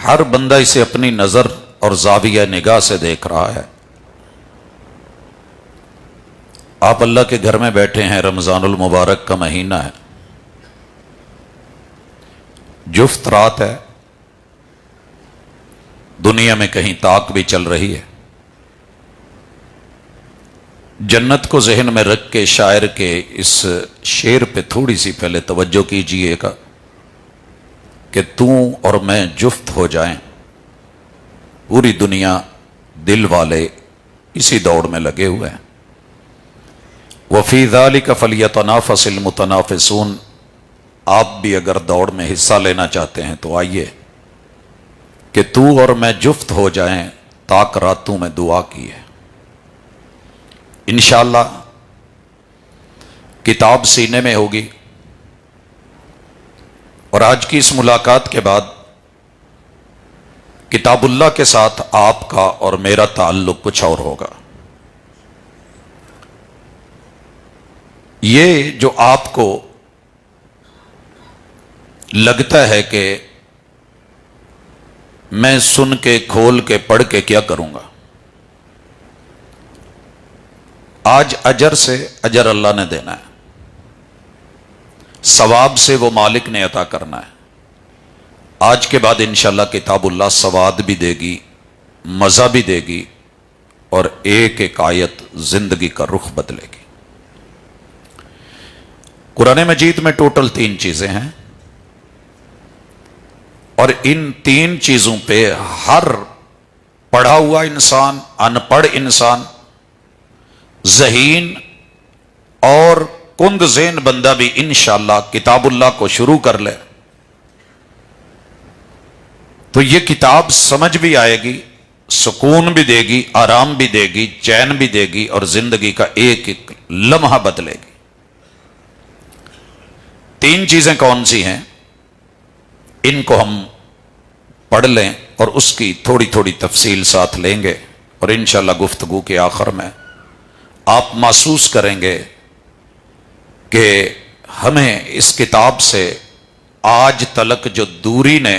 ہر بندہ اسے اپنی نظر اور زاویہ نگاہ سے دیکھ رہا ہے۔ آپ اللہ کے گھر میں بیٹھے ہیں، رمضان المبارک کا مہینہ ہے، جفت رات ہے، دنیا میں کہیں طاق بھی چل رہی ہے۔ جنت کو ذہن میں رکھ کے شاعر کے اس شعر پہ تھوڑی سی پہلے توجہ کیجئے گا کہ تو اور میں جفت ہو جائیں۔ پوری دنیا دل والے اسی دوڑ میں لگے ہوئے ہیں۔ وَفِي ذَلِكَ فَلْيَتَنَافَسِ الْمُتَنَافِسُونَ، آپ بھی اگر دوڑ میں حصہ لینا چاہتے ہیں تو آئیے کہ تو اور میں جفت ہو جائیں، طاق راتوں میں دعا کی ہے۔ انشاءاللہ کتاب سینے میں ہوگی، اور آج کی اس ملاقات کے بعد کتاب اللہ کے ساتھ آپ کا اور میرا تعلق کچھ اور ہوگا۔ یہ جو آپ کو لگتا ہے کہ میں سن کے کھول کے پڑھ کے کیا کروں گا، آج اجر سے اجر اللہ نے دینا ہے، ثواب سے وہ مالک نے عطا کرنا ہے۔ آج کے بعد انشاءاللہ کتاب اللہ ثواب بھی دے گی، مزہ بھی دے گی، اور ایک ایک آیت زندگی کا رخ بدلے گی۔ قرآن مجید میں ٹوٹل 3 چیزیں ہیں، اور ان 3 چیزوں پہ ہر پڑھا ہوا انسان، ان پڑھ انسان، ذہین اور کند ذہن بندہ بھی انشاءاللہ کتاب اللہ کو شروع کر لے تو یہ کتاب سمجھ بھی آئے گی، سکون بھی دے گی، آرام بھی دے گی، چین بھی دے گی، اور زندگی کا ایک ایک لمحہ بدلے گی۔ 3 چیزیں کون سی ہیں؟ ان کو ہم پڑھ لیں اور اس کی تھوڑی تھوڑی تفصیل ساتھ لیں گے، اور انشاءاللہ گفتگو کے آخر میں آپ محسوس کریں گے کہ ہمیں اس کتاب سے آج تلک جو دوری نے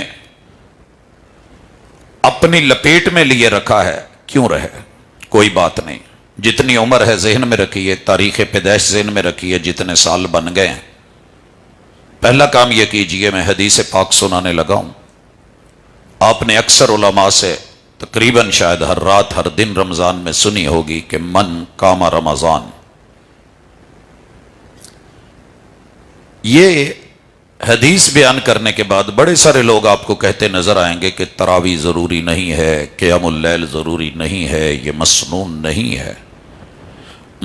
اپنی لپیٹ میں لیے رکھا ہے کیوں رہے، کوئی بات نہیں۔ جتنی عمر ہے ذہن میں رکھیے، تاریخ پیدائش ذہن میں رکھیے، جتنے سال بن گئے ہیں۔ پہلا کام یہ کیجئے، میں حدیث پاک سنانے لگا ہوں، آپ نے اکثر علماء سے تقریباً شاید ہر رات ہر دن رمضان میں سنی ہوگی کہ من قام رمضان۔ یہ حدیث بیان کرنے کے بعد بڑے سارے لوگ آپ کو کہتے نظر آئیں گے کہ تراویح ضروری نہیں ہے، قیام اللیل ضروری نہیں ہے، یہ مسنون نہیں ہے۔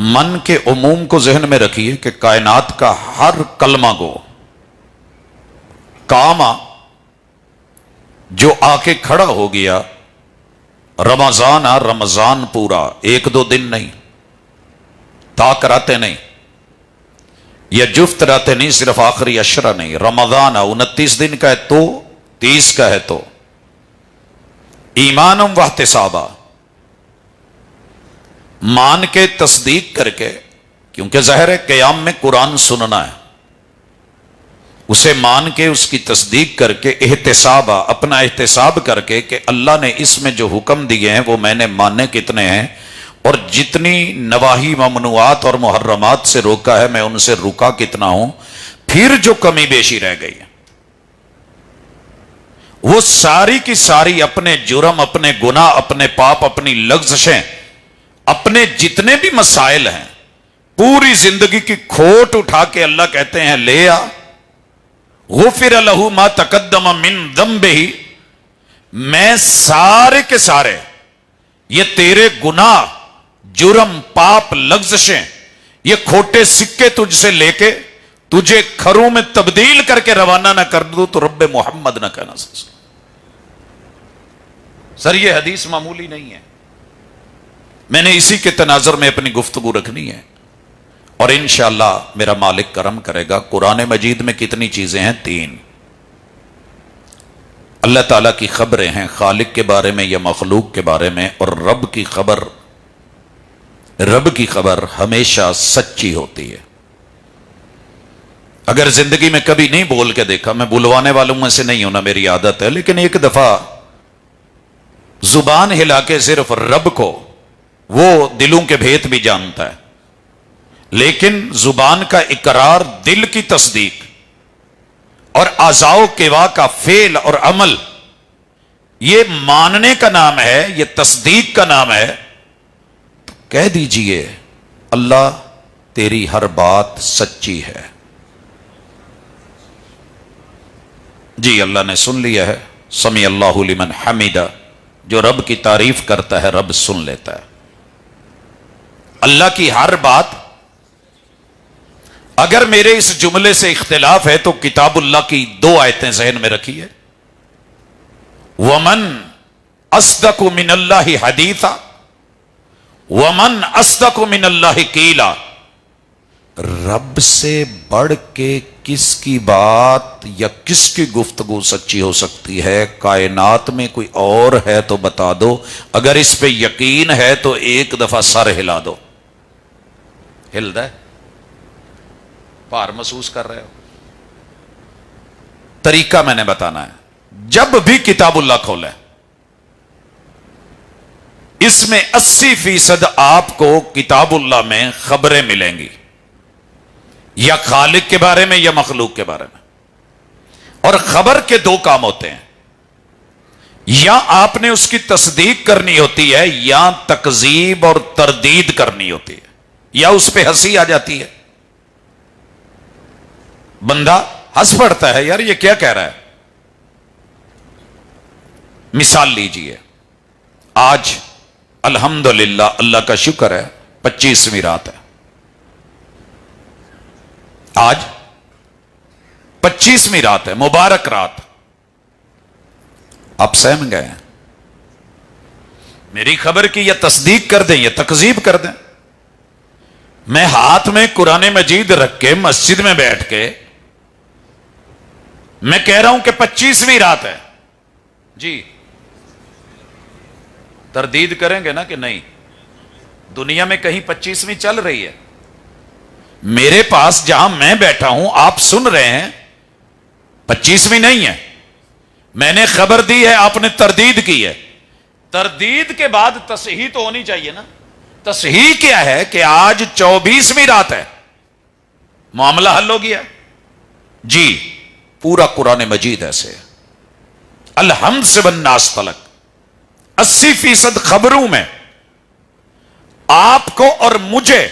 من کے عموم کو ذہن میں رکھیے کہ کائنات کا ہر کلمہ گو، کاما جو آ کے کھڑا ہو گیا، رمضان رمضان پورا، 1-2 دن نہیں، طاق راتیں نہیں، یا جفت راتیں نہیں، صرف آخری عشرہ نہیں، رمضان 29 دن کا ہے تو 30 کا ہے تو ایمانم واحتسابا، مان کے تصدیق کر کے، کیونکہ ظاہر ہے قیام میں قرآن سننا ہے، اسے مان کے اس کی تصدیق کر کے، احتسابا اپنا احتساب کر کے کہ اللہ نے اس میں جو حکم دیے ہیں وہ میں نے ماننے کتنے ہیں، اور جتنی نواہی ممنوعات اور محرمات سے روکا ہے میں ان سے رکا کتنا ہوں، پھر جو کمی بیشی رہ گئی ہے وہ ساری کی ساری اپنے جرم، اپنے گناہ، اپنے پاپ، اپنی لغزشیں، اپنے جتنے بھی مسائل ہیں، پوری زندگی کی کھوٹ اٹھا کے اللہ کہتے ہیں لے آ، غفر لہ ما تقدم من ذنبہ، میں سارے کے سارے یہ تیرے گناہ، جرم، پاپ، لغزشیں، یہ کھوٹے سکے تجھ سے لے کے تجھے کھروں میں تبدیل کر کے روانہ نہ کر دوں تو رب محمد نہ کہنا۔ سر یہ حدیث معمولی نہیں ہے، میں نے اسی کے تناظر میں اپنی گفتگو رکھنی ہے، اور انشاءاللہ میرا مالک کرم کرے گا۔ قرآن مجید میں کتنی چیزیں ہیں؟ 3۔ اللہ تعالیٰ کی خبریں ہیں، خالق کے بارے میں یا مخلوق کے بارے میں، اور رب کی خبر ہمیشہ سچی ہوتی ہے۔ اگر زندگی میں کبھی نہیں بول کے دیکھا، میں بلوانے والوں میں سے نہیں ہونا، میری عادت ہے، لیکن ایک دفعہ زبان ہلا کے صرف رب کو، وہ دلوں کے بھید بھی جانتا ہے، لیکن زبان کا اقرار، دل کی تصدیق اور اعضاء و کوا کا فعل اور عمل، یہ ماننے کا نام ہے، یہ تصدیق کا نام ہے. تو کہہ دیجئے اللہ تیری ہر بات سچی ہے. جی اللہ نے سن لیا ہے. سمیع اللہ لمن حمیدہ، جو رب کی تعریف کرتا ہے رب سن لیتا ہے. اللہ کی ہر بات. اگر میرے اس جملے سے اختلاف ہے تو کتاب اللہ کی 2 آیتیں ذہن میں رکھیے. ومن اصدق من اللہ حدیثا ومن اصدق من اللہ قیلا. رب سے بڑھ کے کس کی بات یا کس کی گفتگو سچی ہو سکتی ہے؟ کائنات میں کوئی اور ہے تو بتا دو. اگر اس پہ یقین ہے تو ایک دفعہ سر ہلا دو. ہلدا ہے؟ بھار محسوس کر رہے ہو؟ طریقہ میں نے بتانا ہے. جب بھی کتاب اللہ کھولیں، اس میں 80% آپ کو کتاب اللہ میں خبریں ملیں گی، یا خالق کے بارے میں یا مخلوق کے بارے میں. اور خبر کے 2 کام ہوتے ہیں، یا آپ نے اس کی تصدیق کرنی ہوتی ہے یا تکذیب اور تردید کرنی ہوتی ہے، یا اس پہ ہنسی آ جاتی ہے. بندہ ہنس پڑتا ہے، یار یہ کیا کہہ رہا ہے. مثال لیجئے، آج الحمدللہ اللہ کا شکر ہے 25ویں رات ہے. آج 25ویں رات ہے، مبارک رات. آپ سہم گئے ہیں. میری خبر کی یا تصدیق کر دیں یا تکذیب کر دیں. میں ہاتھ میں قرآن مجید رکھ کے مسجد میں بیٹھ کے میں کہہ رہا ہوں کہ 25ویں رات ہے. جی تردید کریں گے نا کہ نہیں؟ دنیا میں کہیں 25ویں چل رہی ہے؟ میرے پاس جہاں میں بیٹھا ہوں آپ سن رہے ہیں 25ویں نہیں ہے. میں نے خبر دی ہے، آپ نے تردید کی ہے. تردید کے بعد تصحیح تو ہونی چاہیے نا. تصحیح کیا ہے کہ آج 24ویں رات ہے، معاملہ حل ہو گیا. جی پورا قرآن مجید ایسے الحمد سے والناس تلک 80% خبروں میں آپ کو اور مجھے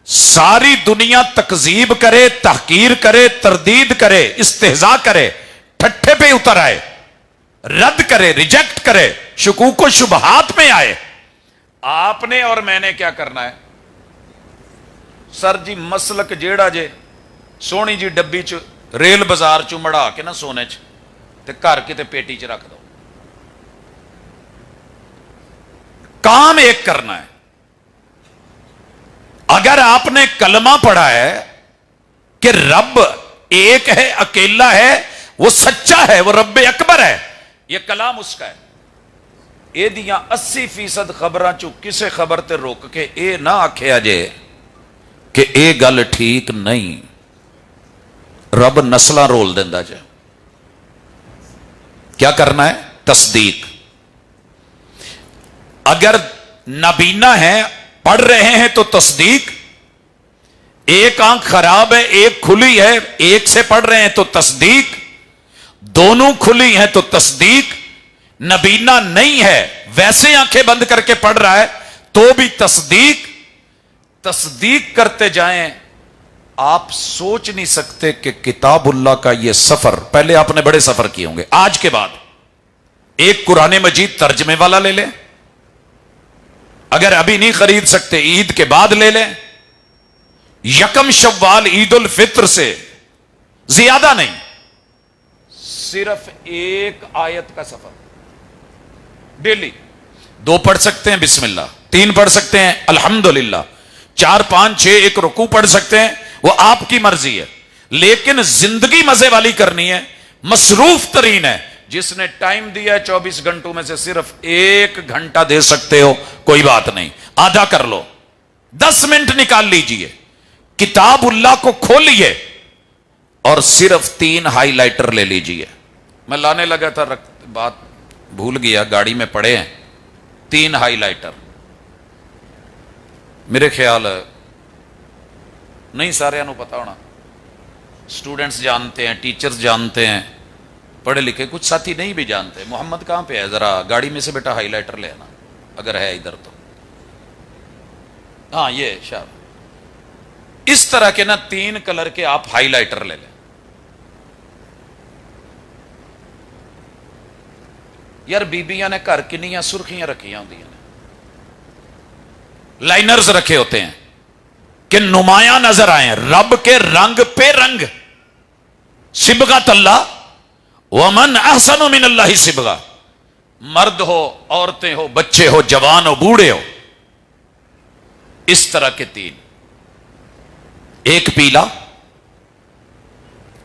ساری دنیا تکذیب کرے، تحقیر کرے، تردید کرے، استہزاء کرے، ٹھٹھے پہ اتر آئے، رد کرے، ریجیکٹ کرے، شکوک و شبہات میں آئے. آپ نے اور میں نے کیا کرنا ہے؟ سر جی مسلک جیڑا جے سونی جی ڈبی چ ریل بازار چ مڑا کے نا سونے چ تے گھر کے تے پیٹی چ رکھ دو. کام ایک کرنا ہے. اگر آپ نے کلمہ پڑھا ہے کہ رب ایک ہے، اکیلا ہے، وہ سچا ہے، وہ رب اکبر ہے، یہ کلام اس کا ہے. اے دیاں 80% خبراں چوں کسے خبر تے روک کے اے نہ آکھیا جے کہ اے گل ٹھیک نہیں. رب نسلاں رول دیندا جے. کیا کرنا ہے؟ تصدیق. اگر نابینا ہے، پڑھ رہے ہیں تو تصدیق. ایک آنکھ خراب ہے، ایک کھلی ہے، ایک سے پڑھ رہے ہیں تو تصدیق. دونوں کھلی ہیں تو تصدیق. نبینا نہیں ہے، ویسے آنکھیں بند کر کے پڑھ رہا ہے تو بھی تصدیق. تصدیق کرتے جائیں. آپ سوچ نہیں سکتے کہ کتاب اللہ کا یہ سفر، پہلے آپ نے بڑے سفر کیے ہوں گے. آج کے بعد ایک قرآن مجید ترجمے والا لے لیں. اگر ابھی نہیں خرید سکتے عید کے بعد لے لیں. یکم شوال عید الفطر سے زیادہ نہیں، صرف ایک آیت کا سفر. ڈیلی 2 پڑھ سکتے ہیں بسم اللہ، 3 پڑھ سکتے ہیں الحمدللہ، 4 5 6 ایک رکوع پڑھ سکتے ہیں، وہ آپ کی مرضی ہے. لیکن زندگی مزے والی کرنی ہے، مصروف ترین ہے. جس نے ٹائم دیا ہے 24 گھنٹوں میں سے صرف 1 گھنٹہ دے سکتے ہو، کوئی بات نہیں، آدھا کر لو، 10 منٹ نکال لیجئے. کتاب اللہ کو کھولیے اور صرف 3 ہائی لائٹر لے لیجئے. میں لانے لگا تھا بات بھول گیا گاڑی میں پڑے ہیں 3 ہائی لائٹر. میرے خیال نہیں سارے نو پتا ہونا, اسٹوڈنٹس جانتے ہیں, ٹیچرز جانتے ہیں, پڑھے لکھے کچھ ساتھی نہیں بھی جانتے. محمد کہاں پہ ہے, ذرا گاڑی میں سے بیٹا ہائی لائٹر لے آنا اگر ہے ادھر تو. ہاں یہ شاید اس طرح کے نا 3 کلر کے آپ ہائی لائٹر لے لیں. یار بیبیاں نے گھر کنیاں سرخیاں رکھی ہوتی ہیں, لائنرز رکھے ہوتے ہیں کہ نمایاں نظر آئیں, رب کے رنگ پہ رنگ. صبغۃ اللہ ومن احسن من اللہ صبغہ, مرد ہو, عورتیں ہو, بچے ہو, جوان ہو, بوڑھے ہو, اس طرح کے 3, ایک پیلا,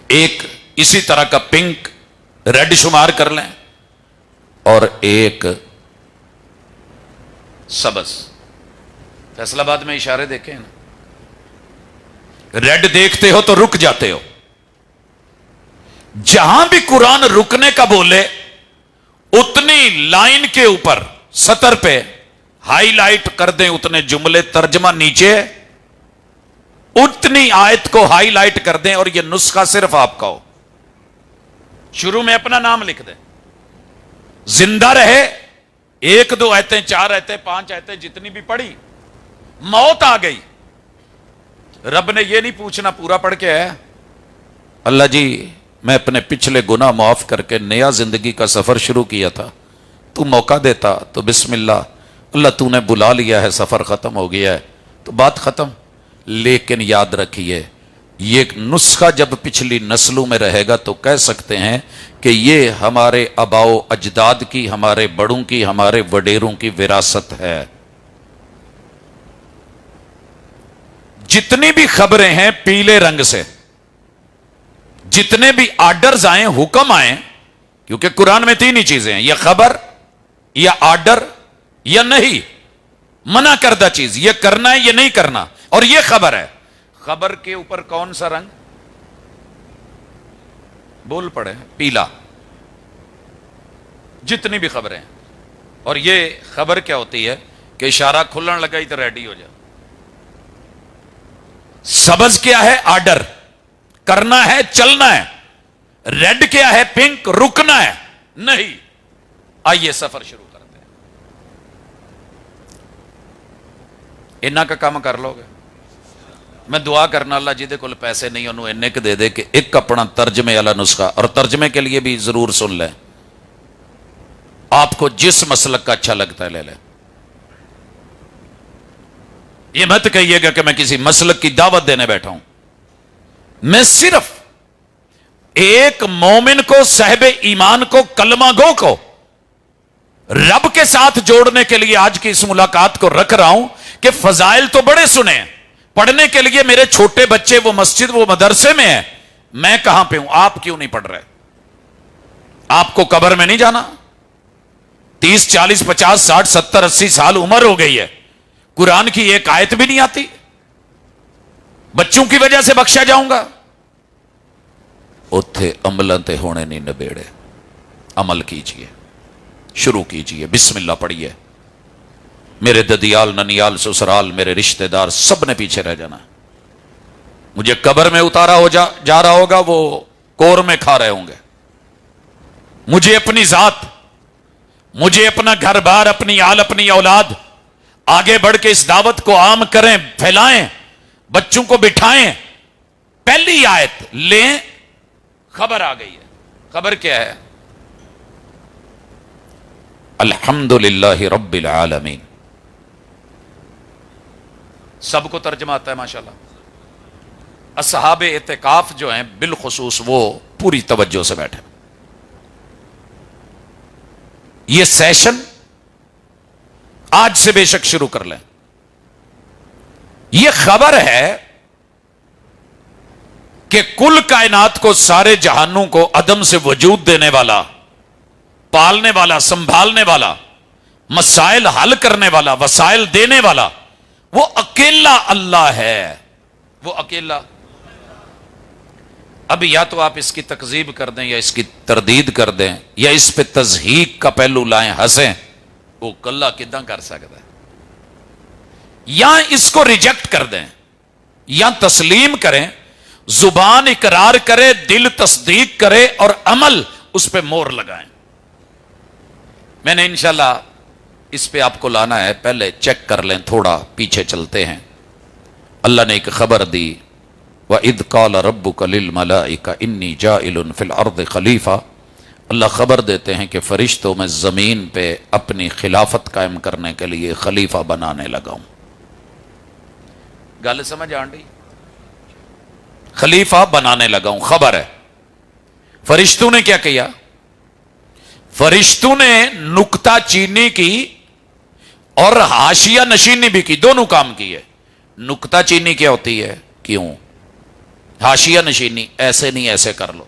ایک اسی طرح کا پنک ریڈ شمار کر لیں, اور ایک سبز. فیصل آباد میں اشارے دیکھیں نا, ریڈ دیکھتے ہو تو رک جاتے ہو. جہاں بھی قرآن رکنے کا بولے اتنی لائن کے اوپر سطر پہ ہائی لائٹ کر دیں, اتنے جملے ترجمہ نیچے, اتنی آیت کو ہائی لائٹ کر دیں, اور یہ نسخہ صرف آپ کا ہو. شروع میں اپنا نام لکھ دیں, زندہ رہے 1 2 آیتیں 4 آیتیں 5 آیتیں جتنی بھی پڑھی, موت آ گئی, رب نے یہ نہیں پوچھنا پورا پڑھ کے ہے, اللہ جی میں اپنے پچھلے گناہ معاف کر کے نیا زندگی کا سفر شروع کیا تھا, تو موقع دیتا تو بسم اللہ, اللہ تو نے بلا لیا ہے, سفر ختم ہو گیا ہے تو بات ختم. لیکن یاد رکھیے یہ نسخہ جب پچھلی نسلوں میں رہے گا تو کہہ سکتے ہیں کہ یہ ہمارے آباؤ اجداد کی, ہمارے بڑوں کی, ہمارے وڈیروں کی وراثت ہے. جتنی بھی خبریں ہیں پیلے رنگ سے, جتنے بھی آرڈرز آئیں, حکم آئیں, کیونکہ قرآن میں 3 ہی چیزیں ہیں, یا خبر یا آرڈر یا نہیں, منع کردہ چیز, یہ کرنا ہے یہ نہیں کرنا, اور یہ خبر ہے. خبر کے اوپر کون سا رنگ بول پڑے, پیلا. جتنی بھی خبریں, اور یہ خبر کیا ہوتی ہے کہ اشارہ کھلن لگا ہی تو ریڈی ہو جائے. سبز کیا ہے, آرڈر, کرنا ہے چلنا ہے. ریڈ کیا ہے, پنک, رکنا ہے نہیں. آئیے سفر شروع کرتے ہیں. انہاں کا کام کر لو گے. میں دعا کرنا اللہ جی دے کول پیسے نہیں انہوں انہیں کے دے دے کہ ایک اپنا ترجمے والا نسخہ, اور ترجمے کے لیے بھی ضرور سن لیں, آپ کو جس مسلک کا اچھا لگتا ہے لے لیں. یہ مت کہیے گا کہ میں کسی مسلک کی دعوت دینے بیٹھا ہوں. میں صرف ایک مومن کو, صاحب ایمان کو, کلمہ گو کو رب کے ساتھ جوڑنے کے لیے آج کی اس ملاقات کو رکھ رہا ہوں کہ فضائل تو بڑے سنے ہیں, پڑھنے کے لیے میرے چھوٹے بچے وہ مسجد وہ مدرسے میں ہیں, میں کہاں پہ ہوں, آپ کیوں نہیں پڑھ رہے؟ آپ کو قبر میں نہیں جانا؟ 30 40 50 60 70 80 سال عمر ہو گئی ہے, قرآن کی ایک آیت بھی نہیں آتی, بچوں کی وجہ سے بخشا جاؤں گا؟ اتھے عملیں تے ہونے نہیں نبیڑے. عمل کیجئے, شروع کیجئے, بسم اللہ پڑھیے. میرے ددیال, ننیال, سسرال, میرے رشتہ دار سب نے پیچھے رہ جانا. مجھے قبر میں اتارا ہو جا رہا ہوگا, وہ کور میں کھا رہے ہوں گے. مجھے اپنی ذات, مجھے اپنا گھر بار, اپنی آل, اپنی اولاد آگے بڑھ کے اس دعوت کو عام کریں, پھیلائیں, بچوں کو بٹھائیں. پہلی آیت لیں, خبر آ گئی ہے. خبر کیا ہے؟ الحمدللہ رب العالمین. سب کو ترجمہ آتا ہے ماشاءاللہ. اصحاب اعتکاف جو ہیں بالخصوص وہ پوری توجہ سے بیٹھے. یہ سیشن آج سے بے شک شروع کر لیں. یہ خبر ہے کہ کل کائنات کو, سارے جہانوں کو عدم سے وجود دینے والا, پالنے والا, سنبھالنے والا, مسائل حل کرنے والا, وسائل دینے والا, وہ اکیلا اللہ ہے. وہ اکیلا. اب یا تو آپ اس کی تکذیب کر دیں یا اس کی تردید کر دیں یا اس پہ تضحیق کا پہلو لائیں ہنسیں، وہ کلہ کداں کر سکتا ہے، یا اس کو ریجیکٹ کر دیں یا تسلیم کریں، زبان اقرار کرے، دل تصدیق کرے اور عمل اس پہ مور لگائیں۔ میں نے انشاءاللہ اس پہ آپ کو لانا ہے، پہلے چیک کر لیں، تھوڑا پیچھے چلتے ہیں۔ اللہ نے ایک خبر دی، وَإِذْ قَالَ رَبُّكَ لِلْمَلَائِكَةِ إِنِّي جَاعِلٌ فِي الْأَرْضِ خَلِيفَةً، اللہ خبر دیتے ہیں کہ فرشتوں میں زمین پہ اپنی خلافت قائم کرنے کے لیے خلیفہ بنانے لگا ہوں۔ گل سمجھ آنڈی؟ خلیفہ بنانے لگا ہوں، خبر ہے۔ فرشتوں نے کیا کیا؟ فرشتوں نے نکتہ چینی کی اور حاشیہ نشینی بھی کی، دونوں کام کیے۔ نکتہ چینی کیا ہوتی ہے؟ کیوں؟ حاشیہ نشینی ایسے نہیں ایسے کر لو۔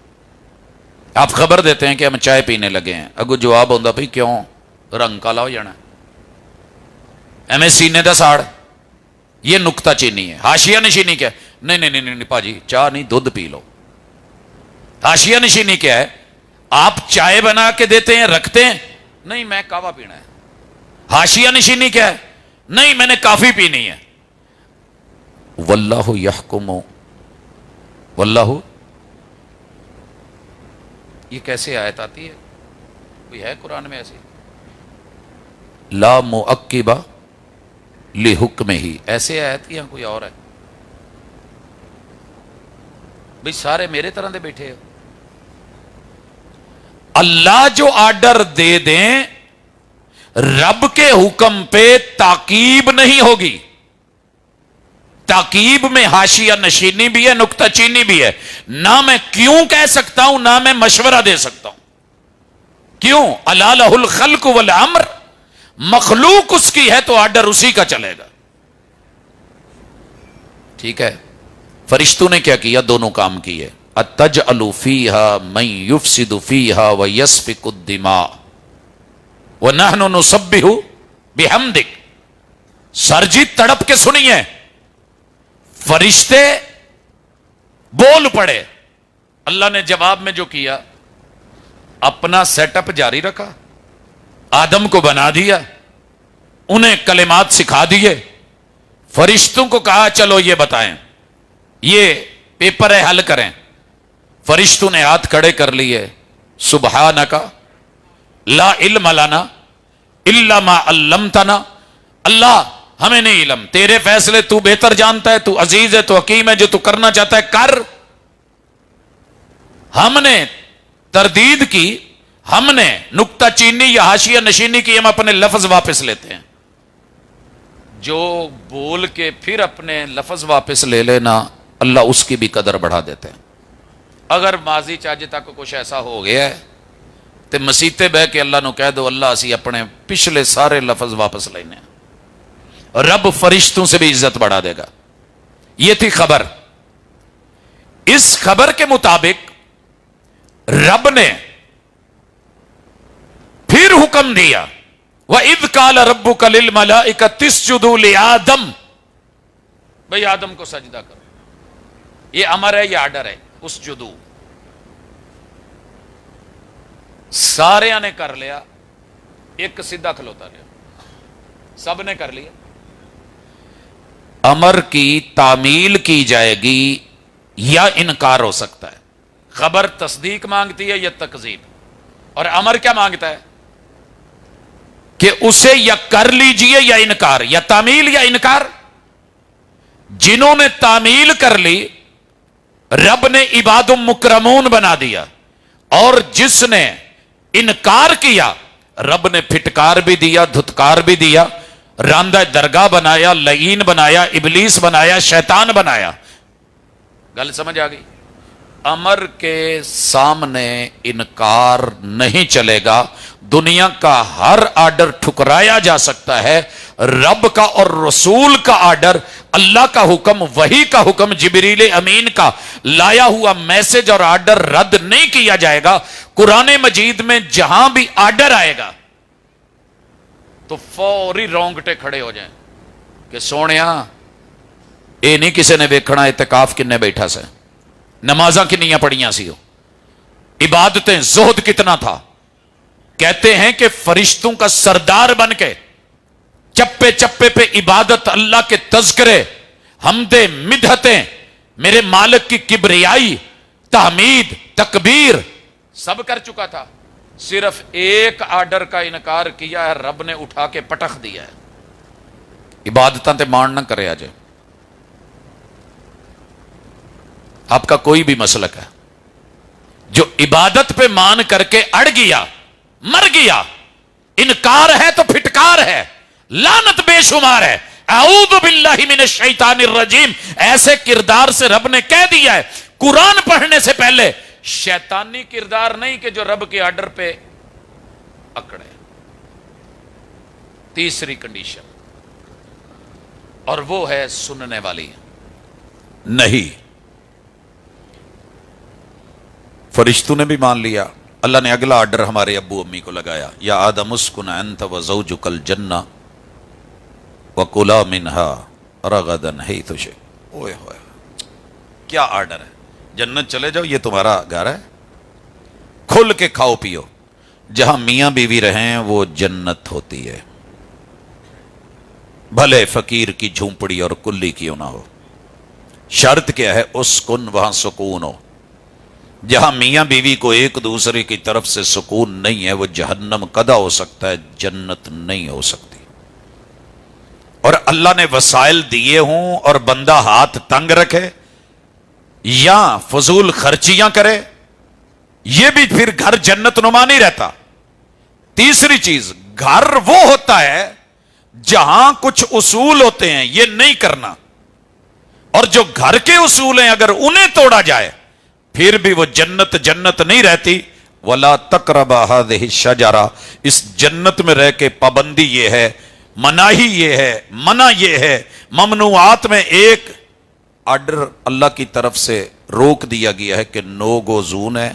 آپ خبر دیتے ہیں کہ ہم چائے پینے لگے ہیں، اگو جواب ہوتا بھائی کیوں؟ رنگ کالا ہو جانا، ایویں سینے دا ساڑ، یہ نکتہ چینی ہے۔ حاشیہ نشینی کیا ہے؟ نہیں نہیں نہیں نہیں پاجی، چاہ نہیں دودھ پی لو۔ حاشیہ نشینی کیا ہے؟ آپ چائے بنا کے دیتے ہیں، رکھتے ہیں، نہیں میں کہوہ پینا ہے۔ حاشیہ نشینی کیا ہے؟ نہیں میں نے کافی پینی ہے۔ واللہ یحکم، واللہ، یہ کیسے آیت آتی ہے؟ کوئی ہے قرآن میں ایسی؟ لا مؤکبہ لحکمہ، ایسے آیت یا کوئی اور ہے؟ بھئی سارے میرے طرح دے بیٹھے ہو۔ اللہ جو آرڈر دے دیں، رب کے حکم پہ تاکیب نہیں ہوگی۔ تاکیب میں حاشیہ نشینی بھی ہے، نکتہ چینی بھی ہے۔ نہ میں کیوں کہہ سکتا ہوں، نہ میں مشورہ دے سکتا ہوں۔ کیوں؟ الا لہ الخلق والامر، مخلوق اس کی ہے تو آرڈر اسی کا چلے گا۔ ٹھیک ہے؟ فرشتوں نے کیا کیا؟ دونوں کام کیے۔ اتجعل فیہا من یفسد فیہا ویسفک الدماء ونحن نسبح بحمدک۔ سرجی تڑپ کے سنیے، فرشتے بول پڑے، اللہ نے جواب میں جو کیا، اپنا سیٹ اپ جاری رکھا، آدم کو بنا دیا، انہیں کلمات سکھا دیے، فرشتوں کو کہا چلو یہ بتائیں، یہ پیپر ہے حل کریں۔ فرشتوں نے ہاتھ کھڑے کر لیے، سبحانک لا علم لنا الا ما علمتنا، اللہ ہمیں نہیں علم، تیرے فیصلے تو بہتر جانتا ہے، تو عزیز ہے، تو حکیم ہے، جو تو کرنا چاہتا ہے کر۔ ہم نے تردید کی، ہم نے نکتہ چینی یا حاشیہ نشینی کی، ہم اپنے لفظ واپس لیتے ہیں۔ جو بول کے پھر اپنے لفظ واپس لے لینا، اللہ اس کی بھی قدر بڑھا دیتے ہیں۔ اگر ماضی چاجے تک کچھ ایسا ہو گیا ہے تو مسیتے بہ کے اللہ نو کہہ دو، اللہ اسی اپنے پچھلے سارے لفظ واپس لینے ہیں، رب فرشتوں سے بھی عزت بڑھا دے گا۔ یہ تھی خبر۔ اس خبر کے مطابق رب نے پھر حکم دیا، وَإِذْ قَالَ رَبُّكَ لِلْمَلَائِكَةِ اسْجُدُوا لِآدَمَ، بھئی آدم کو سجدہ کرو۔ یہ امر ہے، یہ آرڈر ہے، اسجدو۔ سارے نے کر لیا، ایک سیدھا کھلوتا رہا، سب نے کر لیا۔ امر کی تعمیل کی جائے گی یا انکار ہو سکتا ہے۔ خبر تصدیق مانگتی ہے یا تکذیب، اور امر کیا مانگتا ہے کہ اسے یا کر لیجئے یا انکار، یا تعمیل یا انکار۔ جنہوں نے تعمیل کر لی رب نے عباد مکرمون بنا دیا، اور جس نے انکار کیا رب نے پھٹکار بھی دیا، دھتکار بھی دیا، راندہ درگاہ بنایا، لعین بنایا، ابلیس بنایا، شیطان بنایا۔ گل سمجھ آ گئی؟ امر کے سامنے انکار نہیں چلے گا۔ دنیا کا ہر آرڈر ٹھکرایا جا سکتا ہے، رب کا اور رسول کا آرڈر، اللہ کا حکم، وحی کا حکم، جبریل امین کا لایا ہوا میسج اور آرڈر رد نہیں کیا جائے گا۔ قرآن مجید میں جہاں بھی آرڈر آئے گا تو فوری رونگٹے کھڑے ہو جائیں کہ سونیا اے نہیں کسی نے ویکھنا اعتکاف کنے بیٹھا سے، نمازاں کنیاں پڑیاں سی ہو، عبادتیں، زہد کتنا تھا. کہتے ہیں کہ فرشتوں کا سردار بن کے چپے چپے پہ عبادت، اللہ کے تذکرے، حمدے، مدحتیں، میرے مالک کی کبریائی، تحمید، تکبیر سب کر چکا تھا. صرف ایک آرڈر کا انکار کیا ہے، رب نے اٹھا کے پٹخ دیا ہے. عبادتاں تے مان نہ کرے آجے. آپ کا کوئی بھی مسلک ہے جو عبادت پہ مان کر کے اڑ گیا، مر گیا، انکار ہے تو پھٹکار ہے، لعنت بے شمار ہے. اعوذ باللہ من الشیطان الرجیم، ایسے کردار سے رب نے کہہ دیا ہے قرآن پڑھنے سے پہلے، شیطانی کردار نہیں کہ جو رب کے آرڈر پہ اکڑے. تیسری کنڈیشن، اور وہ ہے سننے والی نہیں. فرشتوں نے بھی مان لیا. اللہ نے اگلا آرڈر ہمارے ابو امی کو لگایا، یا آدم اسکن انت وزوجک الجنہ وکلا منہا رغدا حیث شئتم. اوئے ہوئے، کیا آرڈر ہے. جنت چلے جاؤ، یہ تمہارا گھر ہے، کھل کے کھاؤ پیو. جہاں میاں بیوی رہیں وہ جنت ہوتی ہے، بھلے فقیر کی جھونپڑی اور کلی کیوں نہ ہو. شرط کیا ہے؟ اسکن، وہاں سکون ہو. جہاں میاں بیوی کو ایک دوسرے کی طرف سے سکون نہیں ہے، وہ جہنم قدا ہو سکتا ہے، جنت نہیں ہو سکتی. اور اللہ نے وسائل دیے ہوں اور بندہ ہاتھ تنگ رکھے یا فضول خرچیاں کرے، یہ بھی پھر گھر جنت نما نہیں رہتا. تیسری چیز، گھر وہ ہوتا ہے جہاں کچھ اصول ہوتے ہیں، یہ نہیں کرنا. اور جو گھر کے اصول ہیں اگر انہیں توڑا جائے پھر بھی وہ جنت جنت نہیں رہتی. وَلَا تَقْرَبَا هَذِهِ الشَّجَرَةَ، اس جنت میں رہ کے پابندی یہ ہے، مناہی یہ ہے، منع یہ ہے. ممنوعات میں ایک آرڈر اللہ کی طرف سے روک دیا گیا ہے کہ نو گو زون ہے،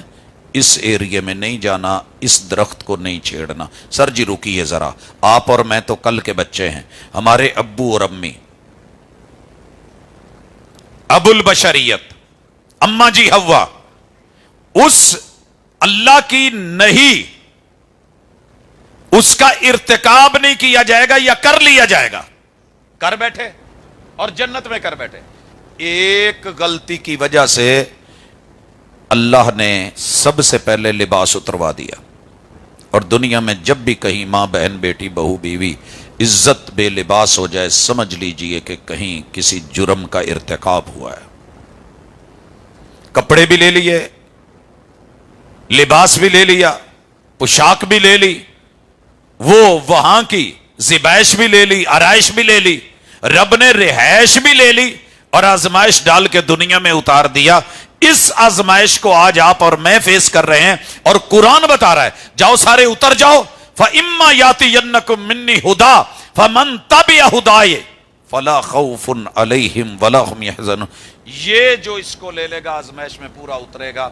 اس ایریے میں نہیں جانا، اس درخت کو نہیں چھیڑنا. سر جی رکیے ذرا، آپ اور میں تو کل کے بچے ہیں. ہمارے ابو اور امی، ابو البشریت، اما جی حوا، اس اللہ کی نہیں، اس کا ارتکاب نہیں کیا جائے گا یا کر لیا جائے گا، کر بیٹھے اور جنت میں کر بیٹھے. ایک غلطی کی وجہ سے اللہ نے سب سے پہلے لباس اتروا دیا. اور دنیا میں جب بھی کہیں ماں بہن بیٹی بہو بیوی عزت بے لباس ہو جائے، سمجھ لیجئے کہ کہیں کسی جرم کا ارتکاب ہوا ہے. کپڑے بھی لے لیے، لباس بھی لے لیا، پوشاک بھی لے لی، وہ وہاں کی زبائش بھی لے لی، آرائش بھی لے لی، رب نے رہائش بھی لے لی اور آزمائش ڈال کے دنیا میں اتار دیا. اس آزمائش کو آج آپ اور میں فیس کر رہے ہیں اور قرآن بتا رہا ہے جاؤ سارے اتر جاؤ. فَإِمَّا يَأْتِيَنَّكُم مِّنِّي هُدًى فَمَن تَبِعَ هُدَايَ فَلَا خَوْفٌ عَلَيْهِمْ وَلَا هُمْ يَحْزَنُونَ. یہ جو اس کو لے لے گا آزمائش میں پورا اترے گا،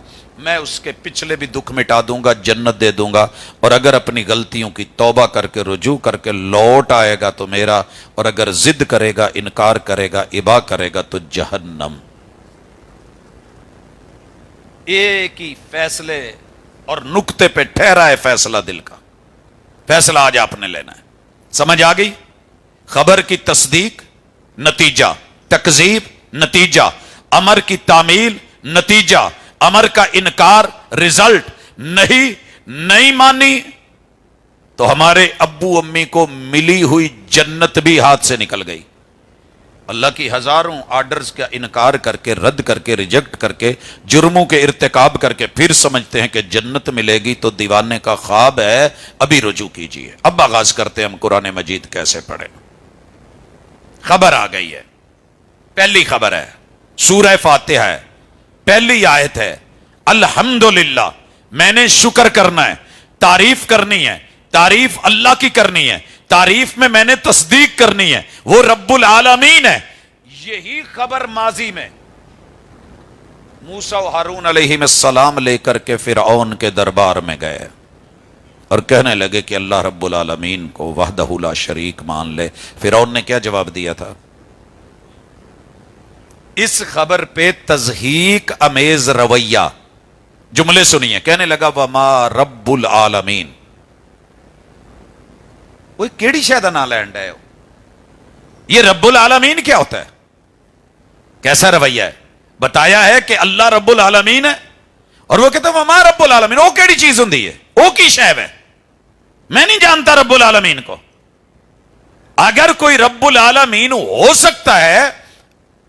میں اس کے پچھلے بھی دکھ مٹا دوں گا، جنت دے دوں گا. اور اگر اپنی غلطیوں کی توبہ کر کے رجوع کر کے لوٹ آئے گا تو میرا، اور اگر ضد کرے گا، انکار کرے گا، ابا کرے گا تو جہنم. ایک ہی فیصلے اور نقطے پہ ٹھہرا ہے فیصلہ دل کا. فیصلہ آج آپ نے لینا ہے. سمجھ آ گئی؟ خبر کی تصدیق، نتیجہ، تکذیب، نتیجہ، امر کی تعمیل، نتیجہ، امر کا انکار، رزلٹ. نہیں مانی تو ہمارے ابو امی کو ملی ہوئی جنت بھی ہاتھ سے نکل گئی. اللہ کی ہزاروں آرڈرز کا انکار کر کے، رد کر کے، ریجیکٹ کر کے، جرموں کے ارتکاب کر کے پھر سمجھتے ہیں کہ جنت ملے گی تو دیوانے کا خواب ہے. ابھی رجوع کیجئے. اب آغاز کرتے ہیں ہم قرآن مجید کیسے پڑھیں. خبر آ گئی ہے، پہلی خبر ہے، سورہ فاتحہ ہے، پہلی آیت ہے. الحمدللہ، میں نے شکر کرنا ہے، تعریف کرنی ہے، تعریف اللہ کی کرنی ہے، تعریف میں نے تصدیق کرنی ہے، وہ رب العالمین ہے. یہی خبر ماضی میں موسیٰ و ہارون علیہ السلام لے کر کے فرعون کے دربار میں گئے اور کہنے لگے کہ اللہ رب العالمین کو وحدہ لا شریک مان لے. فرعون نے کیا جواب دیا تھا؟ اس خبر پہ تضحیک امیز رویہ جملے سنیے. کہنے لگا وما رب العالمین. وہ کیڑی شاید نہ لینڈ ہے یہ رب العالمین کیا ہوتا ہے؟ کیسا رویہ ہے؟ بتایا ہے کہ اللہ رب العالمین ہے اور وہ کہتا ہے وما رب العالمین. وہ کیڑی چیز ہوں ہے؟ وہ کی شے ہے؟ میں نہیں جانتا رب العالمین کو. اگر کوئی رب العالمین ہو سکتا ہے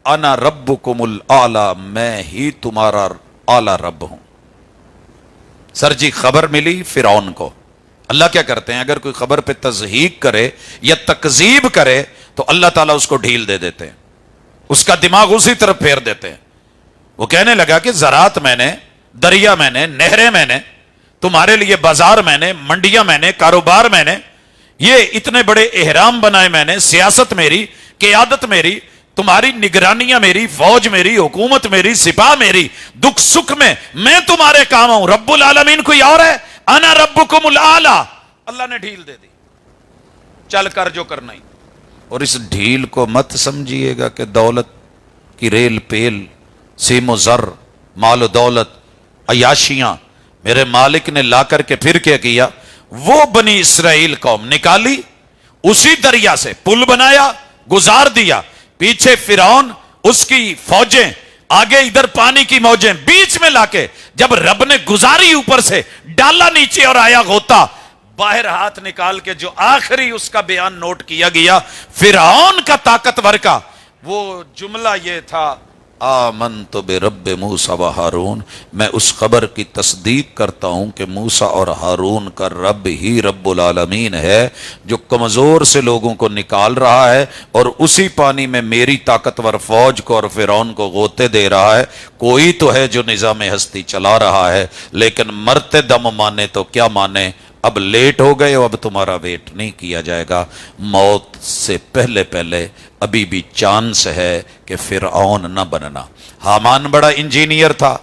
انا ربکم الاعلی، میں ہی تمہارا اعلی رب ہوں. سر جی خبر ملی فرعون کو. اللہ کیا کرتے ہیں؟ اگر کوئی خبر پہ تضحیق کرے یا تکذیب کرے تو اللہ تعالیٰ اس کو ڈھیل دے دیتے ہیں، اس کا دماغ اسی طرف پھیر دیتے ہیں. وہ کہنے لگا کہ زراعت میں نے، دریا میں نے، نہریں میں نے، تمہارے لیے بازار میں نے، منڈیاں میں نے، کاروبار میں نے، یہ اتنے بڑے احرام بنائے میں نے، سیاست میری، قیادت میری، تمہاری نگرانیاں میری، فوج میری، حکومت میری، سپاہ میری، دکھ سکھ میں تمہارے کام ہوں. رب العالمین کوئی اور ہے؟ انا ربکم الاعلی. اللہ نے ڈھیل دے دی، چل کر جو کرنا ہی. اور اس ڈھیل کو مت سمجھیے گا کہ دولت کی ریل پیل، سیم و زر، مال و دولت، عیاشیاں میرے مالک نے لا کر کے پھر کیا کیا. وہ بنی اسرائیل قوم نکالی اسی دریا سے، پل بنایا، گزار دیا، پیچھے فرعون، اس کی فوجیں، آگے ادھر پانی کی موجیں، بیچ میں لا کے جب رب نے گزاری اوپر سے، ڈالا نیچے اور آیا غوطہ، باہر ہاتھ نکال کے جو آخری اس کا بیان نوٹ کیا گیا فرعون کا طاقتور کا، وہ جملہ یہ تھا آمنت برب موسیٰ و ہارون. میں اس خبر کی تصدیق کرتا ہوں کہ موسیٰ اور ہارون کا رب ہی رب العالمین ہے جو کمزور سے لوگوں کو نکال رہا ہے اور اسی پانی میں میری طاقتور فوج کو اور فرعون کو غوطے دے رہا ہے. کوئی تو ہے جو نظام ہستی چلا رہا ہے، لیکن مرتے دم مانے تو کیا مانے. اب لیٹ ہو گئے، اب تمہارا ویٹ نہیں کیا جائے گا. موت سے پہلے پہلے ابھی بھی چانس ہے کہ فرعون نہ بننا. حامان بڑا انجینئر تھا،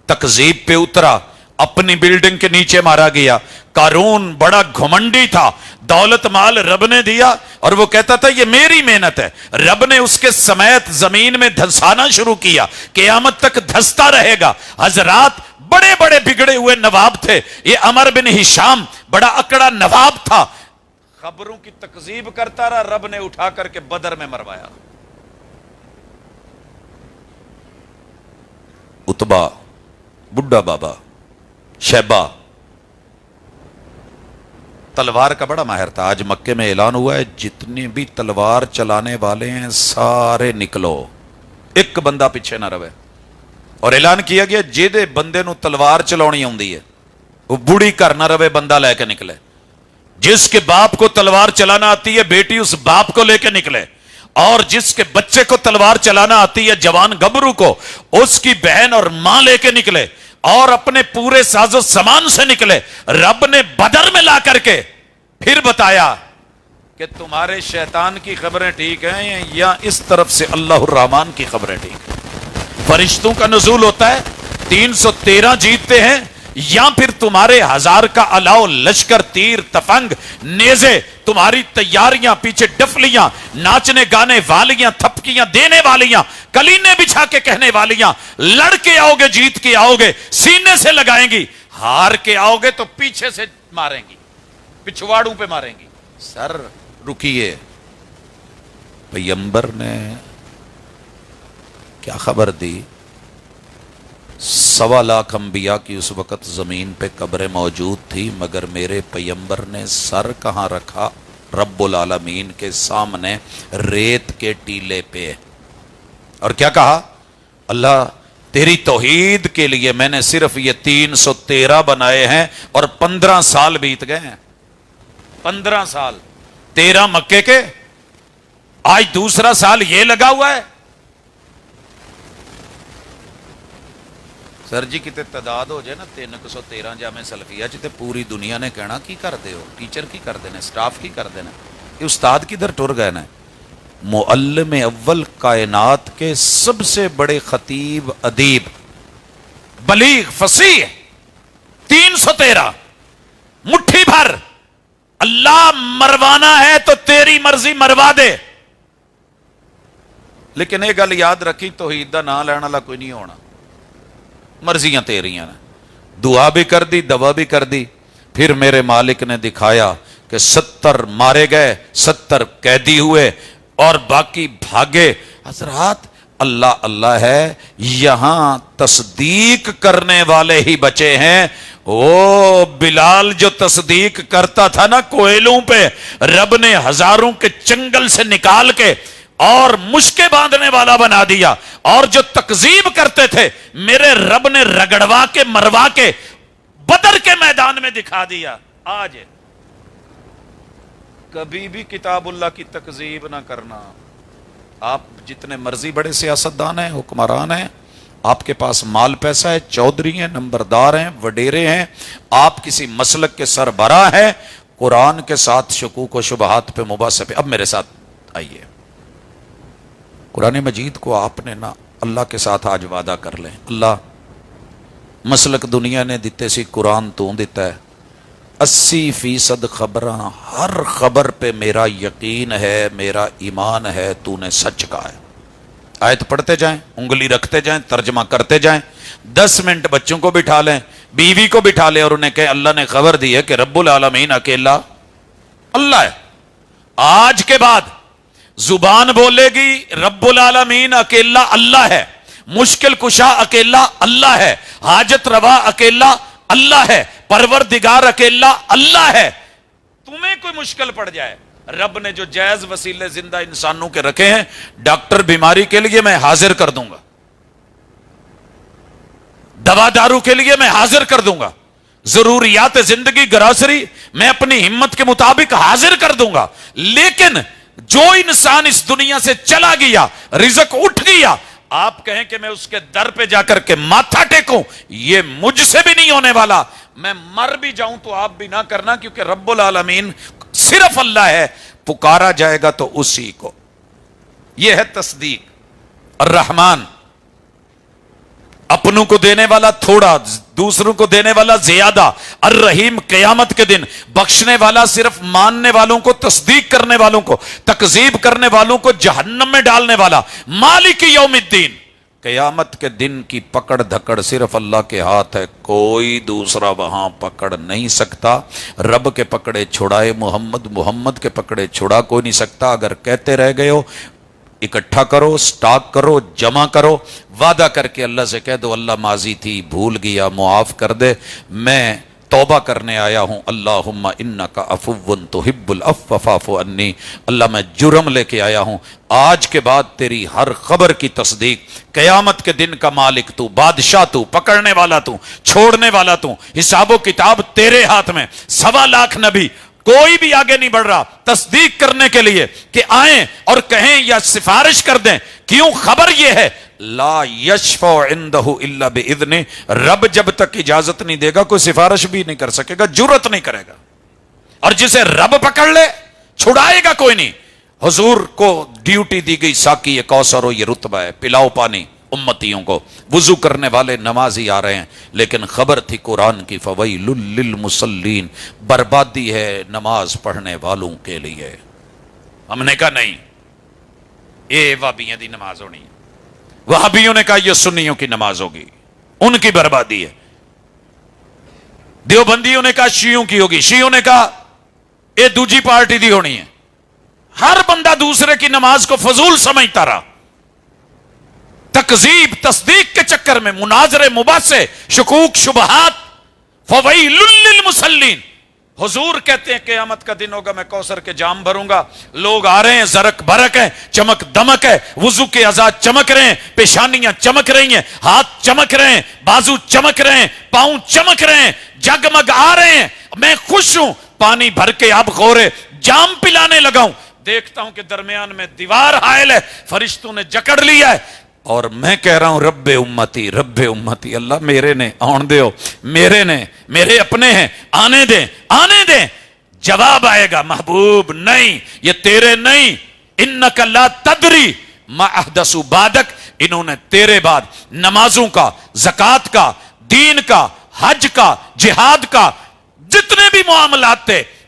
تکذیب پہ اترا، اپنی بلڈنگ کے نیچے مارا گیا. قارون بڑا گھمنڈی تھا، دولت مال رب نے دیا اور وہ کہتا تھا یہ میری محنت ہے. رب نے اس کے سمیت زمین میں دھسانا شروع کیا، قیامت تک دھستا رہے گا. حضرات بڑے بڑے بگڑے ہوئے نواب تھے. یہ عمر بن ہشام بڑا اکڑا نواب تھا، خبروں کی تکذیب کرتا رہا، رب نے اٹھا کر کے بدر میں مروایا. اتبا، بڈھا بابا، شیبہ تلوار کا بڑا ماہر تھا. آج مکے میں اعلان ہوا ہے جتنے بھی تلوار چلانے والے ہیں سارے نکلو، ایک بندہ پیچھے نہ رہے. اور اعلان کیا گیا جہدے بندے نو تلوار چلاونی آندی ہے وہ بوڑھی گھر نہ رہے، بندہ لے کے نکلے. جس کے باپ کو تلوار چلانا آتی ہے بیٹی اس باپ کو لے کے نکلے، اور جس کے بچے کو تلوار چلانا آتی ہے جوان گبرو کو اس کی بہن اور ماں لے کے نکلے اور اپنے پورے ساز و سامان سے نکلے. رب نے بدر میں لا کر کے پھر بتایا کہ تمہارے شیطان کی خبریں ٹھیک ہیں یا اس طرف سے اللہ الرحمن کی خبریں ٹھیک ہیں. فرشتوں کا نزول ہوتا ہے، 313 جیتتے ہیں، یا پھر تمہارے 1000 کا علاؤ لشکر، تیر، تفنگ، نیزے، تمہاری تیاریاں، پیچھے ڈفلیاں، ناچنے گانے والیاں، تھپکیاں دینے والیاں، کلینے بچھا کے کہنے والیاں. لڑ کے آؤ گے جیت کے آؤ گے، سینے سے لگائیں گی. ہار کے آؤ گے تو پیچھے سے ماریں گی، پچھواڑوں پہ ماریں گی. سر رکیے، پیغمبر نے کیا خبر دی؟ 1.25 لاکھ انبیاء کی اس وقت زمین پہ قبریں موجود تھی، مگر میرے پیغمبر نے سر کہاں رکھا؟ رب العالمین کے سامنے ریت کے ٹیلے پہ. اور کیا کہا؟ اللہ تیری توحید کے لیے میں نے صرف یہ 313 بنائے ہیں اور 15 سال بیت گئے ہیں. 15 سال، 13 مکے کے، آج دوسرا سال یہ لگا ہوا ہے. سر جی کتے تعداد ہو جائے نا 313 جامع سلفیہ چ تے پوری دنیا نے کہنا کی کر دے ہو، ٹیچر کی کر دینا، سٹاف کی کر دینا. یہ استاد کدھر ٹر گئے نا؟ معلم اول کائنات کے سب سے بڑے خطیب، ادیب، بلیغ، فصیح، 313 مٹھی بھر. اللہ مروانا ہے تو تیری مرضی مروا دے، لیکن یہ گل یاد رکھی توحید دا نام لینے والا کوئی نہیں ہونا. مرضیاں تیریاں نے. دعا بھی کر دی, دوا بھی کر دی. پھر میرے مالک نے دکھایا کہ 70 مارے گئے, 70 قیدی ہوئے اور باقی بھاگے. حضرات اللہ اللہ ہے, یہاں تصدیق کرنے والے ہی بچے ہیں. او بلال جو تصدیق کرتا تھا نا کوئلوں پہ, رب نے ہزاروں کے چنگل سے نکال کے اور مشکے باندھنے والا بنا دیا. اور جو تکذیب کرتے تھے میرے رب نے رگڑوا کے مروا کے بدر کے میدان میں دکھا دیا. آج کبھی بھی کتاب اللہ کی تکذیب نہ کرنا. آپ جتنے مرضی بڑے سیاستدان ہیں, حکمران ہیں, آپ کے پاس مال پیسہ ہے, چودھری ہیں, نمبردار ہیں, وڈیرے ہیں, آپ کسی مسلک کے سربراہ ہیں, قرآن کے ساتھ شکوک و شبہات پہ مباحثے پہ. اب میرے ساتھ آئیے, قرآن مجید کو آپ نے نا اللہ کے ساتھ آج وعدہ کر لیں. اللہ مسلک دنیا نے دیتے سی, قرآن تو دیتا ہے. 80% خبراں, ہر خبر پہ میرا یقین ہے, میرا ایمان ہے, تو نے سچ کہا ہے. آیت پڑھتے جائیں, انگلی رکھتے جائیں, ترجمہ کرتے جائیں. 10 منٹ بچوں کو بٹھا لیں, بیوی کو بٹھا لیں اور انہیں کہیں اللہ نے خبر دی ہے کہ رب العالمین اکیلا اللہ ہے. آج کے بعد زبان بولے گی رب العالمین اکیلا اللہ ہے, مشکل کشا اکیلا اللہ ہے, حاجت روا اکیلا اللہ ہے, پروردگار اکیلا اللہ ہے. تمہیں کوئی مشکل پڑ جائے, رب نے جو جائز وسیلے زندہ انسانوں کے رکھے ہیں, ڈاکٹر بیماری کے لیے میں حاضر کر دوں گا, دوا دارو کے لیے میں حاضر کر دوں گا, ضروریات زندگی گراسری میں اپنی ہمت کے مطابق حاضر کر دوں گا. لیکن جو انسان اس دنیا سے چلا گیا, رزق اٹھ گیا, آپ کہیں کہ میں اس کے در پہ جا کر کے ماتھا ٹیکوں, یہ مجھ سے بھی نہیں ہونے والا. میں مر بھی جاؤں تو آپ بھی نہ کرنا, کیونکہ رب العالمین صرف اللہ ہے, پکارا جائے گا تو اسی کو. یہ ہے تصدیق. الرحمن اپنوں کو دینے والا تھوڑا, دوسروں کو دینے والا زیادہ. الرحیم قیامت کے دن بخشنے والا, صرف ماننے والوں کو, تصدیق کرنے والوں کو, تکذیب کرنے والوں کو جہنم میں ڈالنے والا. مالک یوم الدین, قیامت کے دن کی پکڑ دھکڑ صرف اللہ کے ہاتھ ہے, کوئی دوسرا وہاں پکڑ نہیں سکتا. رب کے پکڑے چھڑائے محمد, محمد کے پکڑے چھڑا کوئی نہیں سکتا. اگر کہتے رہ گئے ہو اکٹھا کرو, سٹاک کرو, جمع کرو, وعدہ کر کے اللہ سے کہہ دو اللہ ماضی تھی, بھول گیا, معاف کر دے, میں توبہ کرنے آیا ہوں. اللہم انکا عفو تحب العفو فاعف عنی, اللہ میں جرم لے کے آیا ہوں. آج کے بعد تیری ہر خبر کی تصدیق. قیامت کے دن کا مالک تو, بادشاہ تو, پکڑنے والا تو, چھوڑنے والا تو, حساب و کتاب تیرے ہاتھ میں. 1.25 لاکھ نبی, کوئی بھی آگے نہیں بڑھ رہا تصدیق کرنے کے لیے کہ آئیں اور کہیں یا سفارش کر دیں. کیوں؟ خبر یہ ہے لا یشفع عنده الا باذنہ, رب جب تک اجازت نہیں دے گا کوئی سفارش بھی نہیں کر سکے گا, جرت نہیں کرے گا. اور جسے رب پکڑ لے چھڑائے گا کوئی نہیں. حضور کو ڈیوٹی دی گئی ساقی کوثر ہو, یہ رتبہ ہے, پلاؤ پانی امتیوں کو. وضو کرنے والے نمازی آ رہے ہیں, لیکن خبر تھی قرآن کی فویل للمصلین, بربادی ہے نماز پڑھنے والوں کے لیے. ہم نے کہا نہیں, یہ وہابیوں دی نماز ہونی ہے. وہابیوں نے کہا یہ سنیوں کی نماز ہوگی, ان کی بربادی ہے. دیوبندیوں نے کہا شیعوں کی ہوگی, شیعوں نے کہا یہ دوجی پارٹی دی ہونی ہے. ہر بندہ دوسرے کی نماز کو فضول سمجھتا رہا. تکذیب تصدیق کے چکر میں مناظرے, مباحثے, شکوک شبہات. فویل للمصلین, حضور کہتے ہیں قیامت کا دن ہوگا, میں کوثر کے جام بھروں گا. لوگ آ رہے ہیں, زرک برک ہے, چمک دمک ہے, وضو کے اعضاء چمک رہے ہیں, پیشانیاں چمک رہی ہیں, ہاتھ چمک رہے ہیں, بازو چمک رہے ہیں, پاؤں چمک رہے ہیں, جگمگ آ رہے ہیں. میں خوش ہوں, پانی بھر کے اب غورے جام پلانے لگا ہوں. دیکھتا ہوں کہ درمیان میں دیوار حائل ہے, فرشتوں نے جکڑ لیا ہے, اور میں کہہ رہا ہوں رب امتی, رب امتی. اللہ میرے نے آن دیو, میرے نے, میرے اپنے ہیں, آنے دیں, آنے دیں. جواب آئے گا محبوب نہیں, یہ تیرے نہیں. انک لا تدری ما احدثوا بعدک, انہوں نے تیرے بعد نمازوں کا, زکوٰۃ کا, دین کا, حج کا, جہاد کا, جتنے بھی معاملات تھے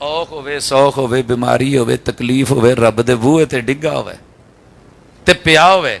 ਔਖ ਹੋਵੇ, ਸੌਖ ਹੋਵੇ, ਬਿਮਾਰੀ ਹੋਵੇ, ਤਕਲੀਫ ਹੋਵੇ, ਰੱਬ ਦੇ ਬੂਹੇ ਤੇ ਡਿੱਗਾ ਹੋਵੇ ਤੇ ਪਿਆ ਹੋਵੇ।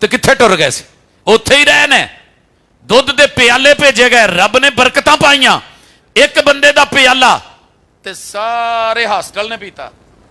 ਤੇ ਕਿੱਥੇ ਟੁਰ ਗਏ ਸੀ? ਉੱਥੇ ਹੀ ਰਹੇ ਨੇ। ਦੁੱਧ ਦੇ ਪਿਆਲੇ ਭੇਜੇ ਗਏ, ਰੱਬ ਨੇ ਬਰਕਤਾਂ ਪਾਈਆਂ। ਇੱਕ ਬੰਦੇ ਦਾ ਪਿਆਲਾ ਤੇ ਸਾਰੇ ਹਸਟਲ ਨੇ ਪੀਤਾ,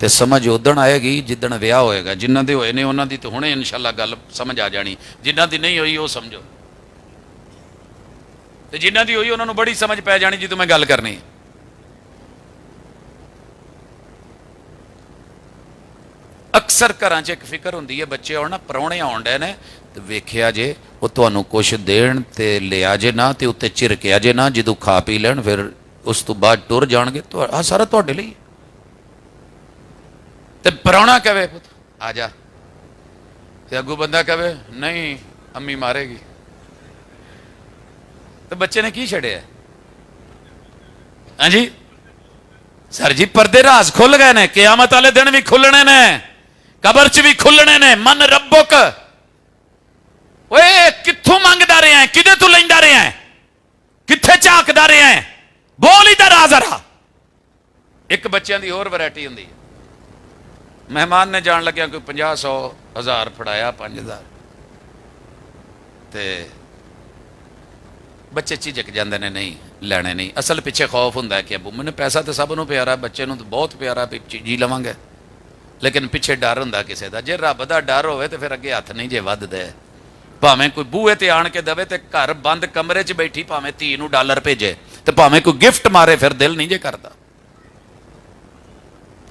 ਤੇ ਸਮਝ ਉਦਣ ਆਏਗੀ ਜਿੱਦਣ ਵਿਆਹ ਹੋਏਗਾ। ਜਿਨ੍ਹਾਂ ਦੇ ਹੋਏ ਨੇ ਉਹਨਾਂ ਦੀ ਤਾਂ ਹੁਣੇ ਇਨਸ਼ਾਅੱਲਾ ਗੱਲ ਸਮਝ ਆ ਜਾਣੀ, ਜਿਨ੍ਹਾਂ ਦੀ ਨਹੀਂ ਹੋਈ ਉਹ ਸਮਝੋ, ਤੇ ਜਿਨ੍ਹਾਂ ਦੀ ਹੋਈ ਉਹਨਾਂ ਨੂੰ ਬੜੀ ਸਮਝ ਪੈ ਜਾਣੀ ਜਦੋਂ ਮੈਂ ਗੱਲ ਕਰਨੀ ਹੈ। ਅਕਸਰ ਘਰਾਂ 'ਚ ਇੱਕ ਫਿਕਰ ਹੁੰਦੀ ਹੈ, ਬੱਚੇ ਆਉਣ ਨਾ, ਪ੍ਰਾਹੁਣੇ ਆਉਣ ਡਏ ਨੇ ਤੇ ਵੇਖਿਆ ਜੇ ਉਹ ਤੁਹਾਨੂੰ ਕੁਛ ਦੇਣ ਤੇ ਲਿਆ ਜੇ ਨਾ, ਤੇ ਉੱਤੇ ਝਿਰਕਿਆ ਜੇ ਨਾ, ਜਦੋਂ ਖਾ ਪੀ ਲੈਣ ਫਿਰ ਉਸ ਤੋਂ ਬਾਅਦ ਟੁਰ ਜਾਣਗੇ। ਆਹ ਸਾਰਾ ਤੁਹਾਡੇ ਲਈ। ਤੇ ਪ੍ਰਾਹੁਣਾ ਕਹੇ ਪੁੱਤ ਆ ਜਾ, ਤੇ ਅੱਗੂ ਬੰਦਾ ਕਹੇ ਨਹੀਂ ਅੰਮੀ ਮਾਰੇਗੀ, ਤੇ ਬੱਚੇ ਨੇ ਕੀ ਛੜਿਆ? ਹਾਂਜੀ ਸਰ ਜੀ, ਪਰਦੇ ਰਾਜ਼ ਖੁੱਲ ਗਏ ਨੇ, ਕਿਆਮਤ ਵਾਲੇ ਦਿਨ ਵੀ ਖੁੱਲਣੇ ਨੇ, ਕਬਰ 'ਚ ਵੀ ਖੁੱਲਣੇ ਨੇ। ਮਨ ਰੱਬੁਕ, ਓਏ ਕਿੱਥੋਂ ਮੰਗਦਾ ਰਿਹਾ, ਕਿਹਦੇ ਤੋਂ ਲੈਂਦਾ ਰਿਹਾ, ਕਿੱਥੇ ਝਾਕਦਾ ਰਿਹਾ, ਬੋਲ ਹੀ ਤਾਂ ਰਾਜ਼ ਰਾ। ਇੱਕ ਬੱਚਿਆਂ ਦੀ ਹੋਰ ਵੈਰਾਈਟੀ ਹੁੰਦੀ ਹੈ। ਮਹਿਮਾਨ ਨੇ ਜਾਣ ਲੱਗਿਆ ਕੋਈ 50 100 1000 ਫੜਾਇਆ, 5000, ਤੇ ਬੱਚੇ ਝਿਜਕ ਜਾਂਦੇ ਨੇ, ਨਹੀਂ ਲੈਣੇ ਨਹੀਂ। ਅਸਲ ਪਿੱਛੇ ਖੌਫ ਹੁੰਦਾ ਕਿ ਅਬੂ ਮੈਨੂੰ ਪੈਸਾ ਤਾਂ ਸਭ ਨੂੰ ਪਿਆਰਾ, ਬੱਚੇ ਨੂੰ ਤਾਂ ਬਹੁਤ ਪਿਆਰਾ, ਜੀ ਲਵਾਂਗੇ, ਲੇਕਿਨ ਪਿੱਛੇ ਡਰ ਹੁੰਦਾ ਕਿਸੇ ਦਾ। ਜੇ ਰੱਬ ਦਾ ਡਰ ਹੋਵੇ ਤੇ ਫਿਰ ਅੱਗੇ ਹੱਥ ਨਹੀਂ ਜੇ ਵੱਧਦੇ। ਭਾਵੇਂ ਕੋਈ ਬੂਹੇ ਤੇ ਆਣ ਕੇ ਦਵੇ ਤੇ ਘਰ ਬੰਦ ਕਮਰੇ 'ਚ ਬੈਠੀ ਭਾਵੇਂ ਧੀ ਨੂੰ ਡਾਲਰ ਭੇਜੇ, ਤੇ ਭਾਵੇਂ ਕੋਈ ਗਿਫਟ ਮਾਰੇ, ਫਿਰ ਦਿਲ ਨਹੀਂ ਜੇ ਕਰਦਾ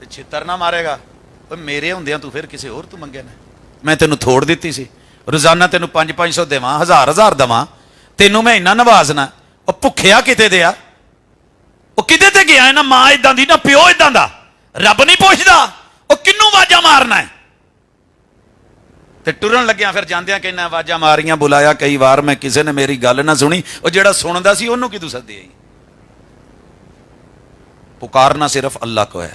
ਤੇ ਛਿੱਤਰ ਨਾ ਮਾਰੇਗਾ। ਉਹ ਮੇਰੇ ਹੁੰਦਿਆਂ ਤੂੰ ਫਿਰ ਕਿਸੇ ਹੋਰ ਤੋਂ ਮੰਗਿਆ ਨਾ, ਮੈਂ ਤੈਨੂੰ ਥੋੜ ਦਿੱਤੀ ਸੀ, ਰੋਜ਼ਾਨਾ ਤੈਨੂੰ 500 ਦੇਵਾਂ, 1000 ਦੇਵਾਂ, ਤੈਨੂੰ ਮੈਂ ਇੰਨਾ ਨਵਾਜ਼ਣਾ। ਉਹ ਭੁੱਖਿਆ ਕਿਤੇ ਦਿਆ, ਉਹ ਕਿਤੇ ਤੇ ਗਿਆ ਨਾ, ਮਾਂ ਇਦਾਂ ਦੀ ਨਾ ਪਿਓ ਇਦਾਂ ਦਾ, ਰੱਬ ਨਹੀਂ ਪੁੱਛਦਾ ਉਹ ਕਿੰਨੂੰ ਆਵਾਜ਼ਾਂ ਮਾਰਨਾ ਹੈ। ਤੇ ਟੁਰਨ ਲੱਗਿਆ ਫਿਰ ਜਾਂਦਿਆਂ ਕਿੰਨਾ ਆਵਾਜ਼ਾਂ ਮਾਰੀਆਂ, ਬੁਲਾਇਆ ਕਈ ਵਾਰ ਮੈਂ, ਕਿਸੇ ਨੇ ਮੇਰੀ ਗੱਲ ਨਾ ਸੁਣੀ। ਉਹ ਜਿਹੜਾ ਸੁਣਦਾ ਸੀ ਉਹਨੂੰ ਕਿਦੋਂ ਸੱਦਿਆ? ਪੁਕਾਰਨਾ ਸਿਰਫ ਅੱਲਾਹ ਕੋ ਹੈ,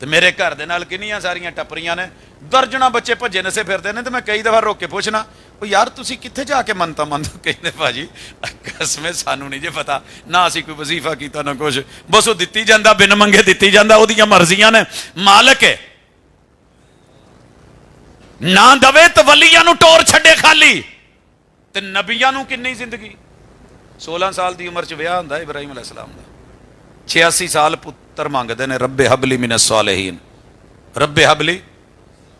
ਤੇ ਮੇਰੇ ਘਰ ਦੇ ਨਾਲ ਕਿੰਨੀਆਂ ਸਾਰੀਆਂ ਟੱਪਰੀਆਂ ਨੇ, ਦਰਜਣਾ ਬੱਚੇ ਭੱਜੇ ਨਸੇ ਫਿਰਦੇ ਨੇ, ਤੇ ਮੈਂ ਕਈ ਦਫਾ ਰੋਕ ਕੇ ਪੁੱਛਣਾ, ਉਹ ਯਾਰ ਤੁਸੀਂ ਕਿੱਥੇ ਜਾ ਕੇ ਮੰਨਤਾ ਮੰਨਦੇ? ਕਹਿੰਦੇ ਭਾਜੀ ਕਸਮੇ ਸਾਨੂੰ ਨਹੀਂ ਜੇ ਪਤਾ, ਨਾ ਅਸੀਂ ਕੋਈ ਵਜ਼ੀਫਾ ਕੀਤਾ ਨਾ ਕੁਛ, ਬਸ ਉਹ ਦਿੱਤੀ ਜਾਂਦਾ, ਬਿਨ ਮੰਗੇ ਦਿੱਤੀ ਜਾਂਦਾ, ਉਹਦੀਆਂ ਮਰਜ਼ੀਆਂ ਨੇ, ਮਾਲਕ ਹੈ। ਨਾ ਦਵੇ ਤੇ ਵਲੀਆਂ ਨੂੰ ਟੋਰ ਛੱਡੇ ਖਾਲੀ, ਤੇ ਨਬੀਆਂ ਨੂੰ ਕਿੰਨੀ ਜ਼ਿੰਦਗੀ, 16 ਸਾਲ ਦੀ ਉਮਰ 'ਚ ਵਿਆਹ ਹੁੰਦਾ ਇਬਰਾਹੀਮ ਅਲੈਹਿਸਲਾਮ ਦਾ। 86 ਸਾਲ ਪੁੱਤਰ ਮੰਗਦੇ ਨੇ, ਰੱਬੇ ਹਬਲੀ ਮਿਨਸ ਸਾਲਿਹੀਨ, ਰੱਬੇ ਹਬਲੀ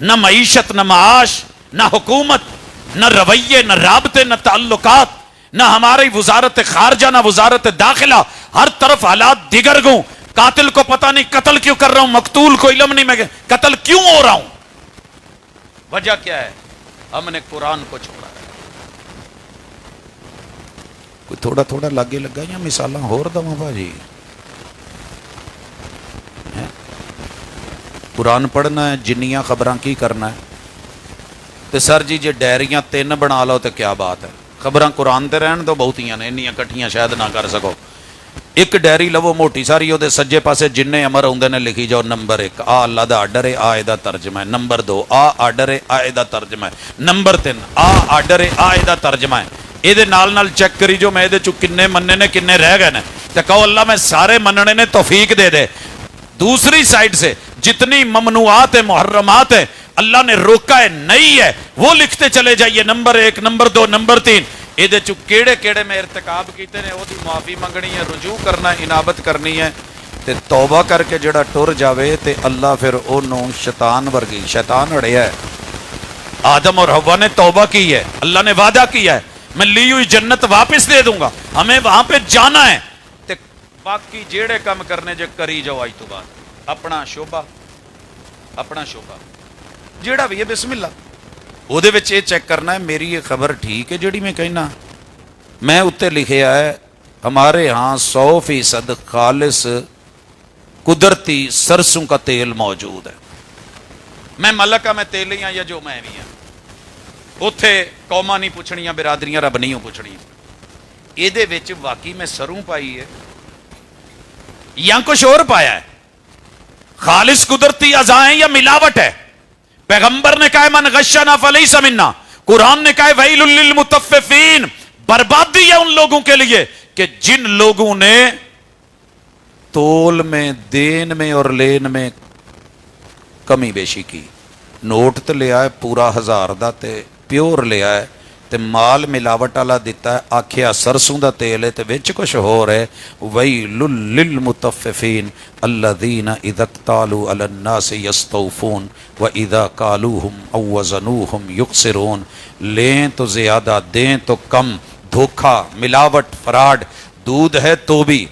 نہ معیشت، نہ معاش، نہ حکومت، نہ رویے، نہ رابطے، نہ تعلقات، نہ ہماری وزارت خارجہ، نہ وزارت داخلہ، ہر طرف حالات دیگر گوں. قاتل کو پتہ نہیں قتل کیوں کر رہا ہوں، مقتول کو علم نہیں میں قتل کیوں ہو رہا ہوں. وجہ کیا ہے؟ ہم نے قرآن کو چھوڑا ہے. کوئی تھوڑا تھوڑا لاگے لگا یا مثالاں ہور دواں بھاجی؟ قرآن پڑھنا ہے، جنیاں خبراں کی کرنا ہے؟ تے سر جی جے ڈائریاں 3 بنا لو تے کیا بات ہے؟ خبراں قرآن تے رہن دو، بہتیاں نے انیاں کٹھیاں شاید نہ کر سکو. ایک ڈائری لو موٹی ساری، وہ سجے پاسے جننے امر آدھے نے لکھی جاؤ. Number 1 a Allah the order ہے، آ دا ترجمہ ہے. نمبر 2 آ آرڈر ہے، آ دا ترجمہ ہے. نمبر 3 آ آرڈر ہے، آ دا ترجمہ ہے. یہ نال چیک کری جو میں کنے مننے نے کنے رہ گئے نے، تو کہو اللہ میں سارے مننے نے توفیق دے دے. دوسری سائڈ سے جتنی ممنوعات ہیں، محرمات ہیں، اللہ نے روکا ہے، نہیں ہے، وہ لکھتے چلے جائیے. Number 1 number 2 number 3. یہ کیڑے کیڑے میں ارتکاب کیتے نے، وہ معافی منگنی ہے، رجوع کرنا ہے، انابت کرنی ہے. تے توبہ کر کے جڑا ٹر جاوے تے اللہ پھر انہوں شیطان ورگی، شیطان اڑیا ہے. آدم اور حوا نے توبہ کی ہے، اللہ نے وعدہ کیا ہے میں لی ہوئی جنت واپس دے دوں گا، ہمیں وہاں پہ جانا ہے. تے باقی جیڑے کام کرنے جے کری جاؤ. آج تو بعد اپنا شعبہ جیڑا بھی ہے بسم اللہ. وہ یہ چیک کرنا ہے میری یہ خبر ٹھیک ہے جڑی میں کہنا. میں اتنے لکھیا ہے ہمارے ہاں 100% خالص قدرتی سرسوں کا تیل موجود ہے. میں ملک ہاں، میں تیلی ہاں یا جو میں بھی ہاں. اتنے قوما نہیں پوچھنیاں، برادریاں رب نہیں پوچھنی. یہ واقعی میں سروں پائی ہے یا کچھ اور پایا ہے؟ خالص قدرتی اعضاء ہیں یا ملاوٹ ہے؟ پیغمبر نے کہا من غشنا فلیس منا. قرآن نے کہا ویل للمطففین، بربادی ہے ان لوگوں کے لیے کہ جن لوگوں نے تول میں، دین میں اور لین میں کمی بیشی کی. نوٹ تے لیا ہے پورا 1000 دا تے پیور لیا ہے تے مال ملاوٹ والا دیتا ہے. آکھیا سرسوں دا تیل ہے تے وچ کچھ ہو رہے. ویل للمطففین الذین اذا اکتالوا علی الناس یستوفون واذا کالوہم او وزنوہم یخسرون. لیں تو زیادہ، دیں تو کم. دھوکہ، ملاوٹ، فراڈ. دودھ ہے تو بھی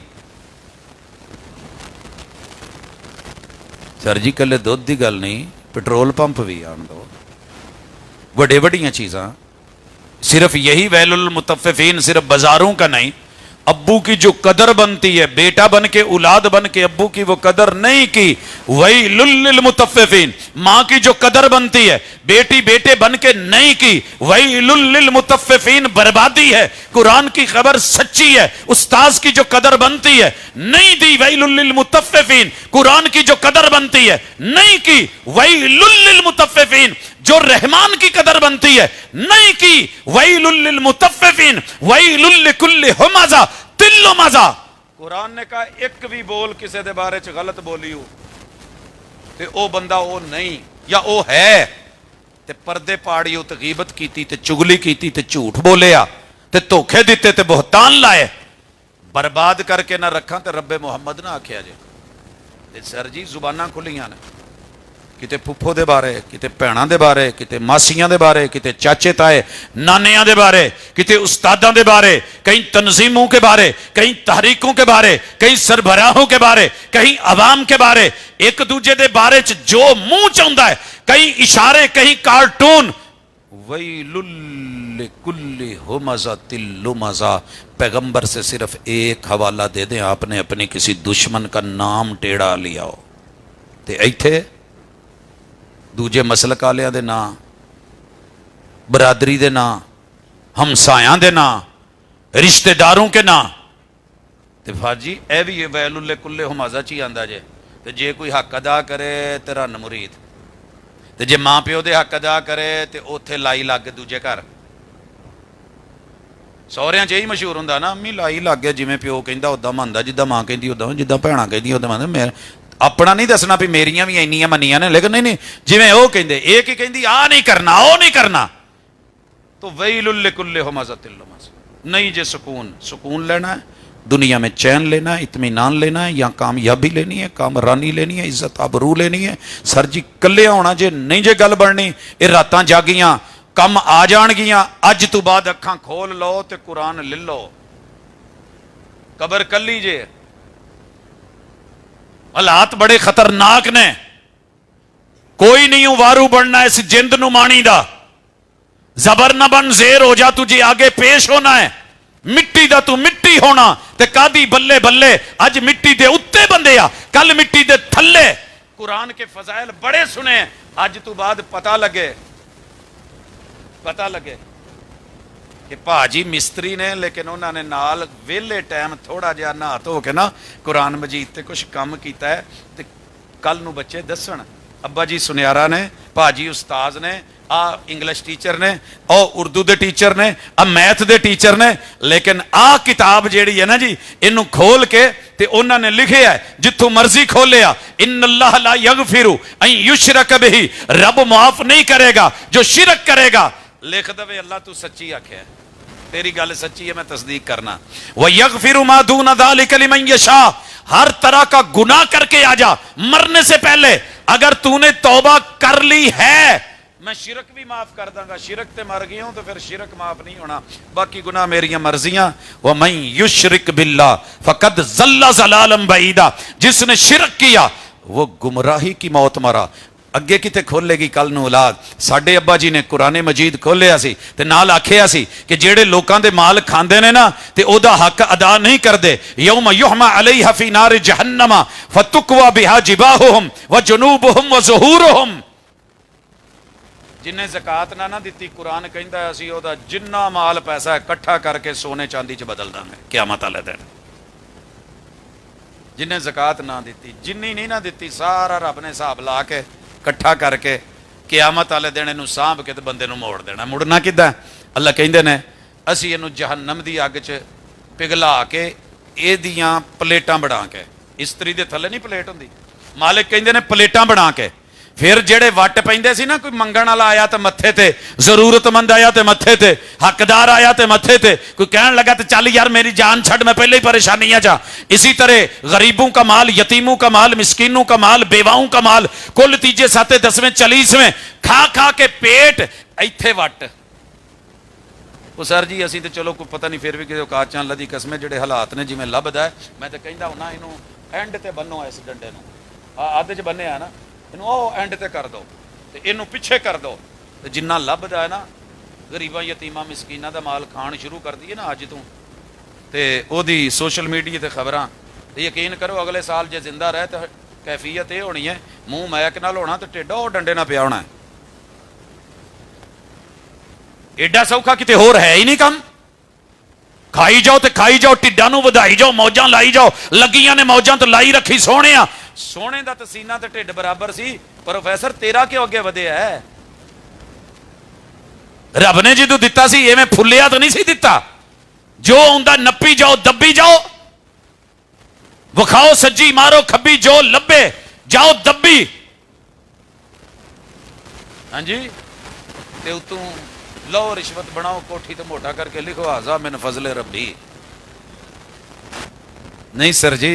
سر جی کلے دودھ دی گل نہیں، پٹرول پمپ بھی آن دو، بڑے بڑیاں چیزاں. صرف یہی ویل المطففین صرف بازاروں کا نہیں. ابو کی جو قدر بنتی ہے، بیٹا بن کے اولاد بن کے ابو کی وہ قدر نہیں کی. ویل للمطففین. ماں کی جو قدر بنتی ہے، بیٹی بیٹے بن کے نہیں کی. ویل للمطففین. بربادی ہے. قرآن کی خبر سچی ہے. استاذ کی جو قدر بنتی ہے نہیں دی. ویل للمطففین. قرآن کی جو قدر بنتی ہے نہیں کی. ویل للمطففین. جو رحمان کی قدر بنتی ہے نہیں کی. ویل للمطففین. ویل لکل ہمزہ تل مزہ. قرآن نے کہا ایک بھی بول کسی دے بارے چ غلط بولی ہو تے او بندہ او نہیں یا او ہے تے پردے پاڑی ہو تے غیبت کیتی تے چگلی کیتی تے جھوٹ بولیا تے دھوکے دیتے تے بہتان لائے، برباد کر کے نہ رکھاں تے رب محمد نہ آکھیا جے. تے سر جی زباناں کھلیاں نے، کتے پھپھو دے بارے، کتے بھیناں دے بارے، کتے ماسیاں دے بارے، کتے چاچے تائے نانیاں دے بارے، کتے استاداں دے بارے، کہیں تنظیموں کے بارے، کہیں تحریکوں کے بارے، کہیں سربراہوں کے بارے، کہیں عوام کے بارے. ایک دوجے دے بارے چ جو منہ چاہندا ہے، کہیں اشارے، کہیں کارٹون. ویل لکل ہمزۃ لمزہ. پیغمبر سے صرف ایک حوالہ دے دیں، آپ نے اپنے کسی دشمن کا نام ٹیڑھا لیا ہو تے ایتھے دوجے مسلک والے دے نا، برادری دے نا، ہمسایاں دے نا، رشتہ داروں کے نا. تے فاجی اے بھی ویل لکل ہمزہ چی آندا جے. تے جے کوئی حق ادا کرے تے رن مرید، تے جے ماں پیو دے حق ادا کرے تے اوتھے لائی لگ دوجے گھر. سہریاں چ یہی مشہور ہوندا نا، امی لائی لگ گیا جویں پیو کہندا اوداں مندا، جداں ماں کہندی اوداں، جداں بھیڑاں کہندی اوداں مندا. میں اپنا نہیں دسنا بھی میریاں بھی اینیاں منیاں نے، لیکن نہیں جویں او کہندے ایک ہی کہندی آ نہیں کرنا، او نہیں کرنا. تو ویل لکل ہمزۃ لمزہ. نہیں جے سکون لینا ہے دنیا میں چین لینا ہے, اطمینان لینا ہے, یا کامیابی لینی ہے, کامرانی لینی ہے, عزت آبرو لینی ہے. سر جی کلیا ہونا جے نہیں جے گل بننی. یہ راتاں جاگیاں کم آ جان گیاں. اج تو بعد اکھاں کھول لو تے قرآن لے لو. قبر کلی جے, حالات بڑے خطرناک نے. کوئی نہیں وارو بننا اس جند نو مانی دا. زبر نہ بن زیر ہو جا, تجھے آگے پیش ہونا ہے. مٹی دا تو مٹی ہونا تے کادی بلے بلے. اج مٹی دے اتے بندے آ, کل مٹی دے تھلے. قرآن کے فضائل بڑے سنے ہیں. اج تو بعد پتہ لگے کہ پاجی مستری نے, لیکن انہوں نے نال ویلے ٹائم تھوڑا جہا نہا دھو کے نا قرآن مجید تے کچھ کام کیتا ہے. تے کل نو بچے دسن ابا جی سنیارا نے, پاجی استاذ نے, آ انگلش ٹیچر نے, او اردو دے ٹیچر نے, آ میتھ دے ٹیچر نے. لیکن آ کتاب جیڑی ہے نا جی, انہوں کھول کے تے انہوں نے لکھے ہے جتوں مرضی کھولیا, ان اللہ لا یغفر ان یشرک بہ, رب معاف نہیں کرے گا جو شرک کرے گا. لکھ دے اللہ تو سچی آکھے ہے, تیری گل سچی ہے, میں تصدیق کرنا. وَيَغْفِرُ مَا دُونَ ذَلِكَ لِمَنْ يَشَاءُ, ہر طرح کا گناہ کر کے آ جا مرنے سے پہلے. اگر تو نے توبہ کر لی ہے میں شرک بھی معاف کر دوں گا. شرک تے مر گئی ہوں تو پھر شرک معاف نہیں ہونا, باقی گناہ میریاں مرضیاں. وَمَنْ يُشْرِكْ بِاللَّهِ فَقَدْ ضَلَّ ضَلَالًا بَعِيدًا, جس نے شرک کیا وہ گمراہی کی موت مرا. اگے کتے کھولے گی کل نو اولاد. ساڈے ابا جی نے قرآن مجید کھولیا سی تے نال آکھیا سی کہ جیڑے لوکاں دے مال کھاندے نے نا تے او دا حق ادا نہیں کردے, یوم یحمى علیہا فی نار جہنم فتکوی بہا جباہہم وجنوبہم وظہورہم. جنہیں زکات نہ دیتی, قرآن کہندا ہے اسی او دا جنہ مال پیسہ اکٹھا کر کے سونے چاندی چ بدل داں گے قیامت والے دن. جنہیں زکات نہ دیتی, جنی نہیں نہ دیتی, سارا رب نے حساب لا کے کٹھا کر کے قیامت والے دن انہوں سانب کے بندے نو موڑ دینا. مڑنا کدھا؟ اللہ کہندے نے اسی انہوں جہنم دی اگ چ پگھلا کے اے دیاں پلیٹاں بنا کے, استری دے تھلے نہیں پلیٹ ہوندی, مالک کہندے نے پلیٹاں بنا کے, پھر جڑے وٹ پیندے سی نا, کوئی منگن والا آیا تے متھے تے, ضرورت مند آیا تے متھے تے, حقدار آیا تے متھے تے, کوئی کہن لگا تے چل یار میری جان چھڑ میں پہلے ہی پریشانیاں جا. اسی طرح غریبوں کا مال, یتیموں کا مال, مسکینوں کا مال, بیواؤں کا مال, کل تیجے ساتے دسویں چالیسویں کھا کھا کے پیٹ ایتھے وٹ. وہ سر جی اسی تے چلو کوئی پتہ نہیں, پھر بھی کسی اوقات چاں اللہ دی قسم جڑے حالات نے جویں لبدا ہے, میں تے کہندا ہونا اینوں اینڈ تے بنو اس ڈنڈے نو, آدھے چ بننے آ نا, اینوں او اینڈ تے کر دو تے اینوں پیچھے کر دو, تے جنہ لبدا ہے نا غریباں یتیماں مسکیناں دا مال کھان شروع کر دیے نا اج تو, تے او دی سوشل میڈیا تے خبراں, تے یقین کرو اگلے سال جے زندہ رہے تے کیفیت یہ ہونی ہے منہ میک نال ہونا تے ٹھڈا او ڈنڈے نہ پیا ہونا ہے. ایڈا سوکھا کتے ہور ہے ہی نہیں کم. کھائی جاؤ تے کھائی جاؤ, ٹھڈاں نوں ودائی جاؤ, موجاں لائی جاؤ. لگیاں نے موجاں تو لائی رکھی سونے آ, سونے دا تے سینہ تے ٹھڈ برابر سی, پروفیسر تیرا کیوں اگے ودیا ہے؟ رب نے جدوں دتا سی ایویں پھلیا تو نہیں سی دتا, جو ہوندا نپی جاؤ دبی جاؤ, وکھاؤ سجی مارو کھبی جو لبے جاؤ دبی. ہاں جی, تے اتوں لو رشوت بناؤ کوٹھی تو موٹا کر کے لکھو ھذا من فضل ربی. نہیں سر جی,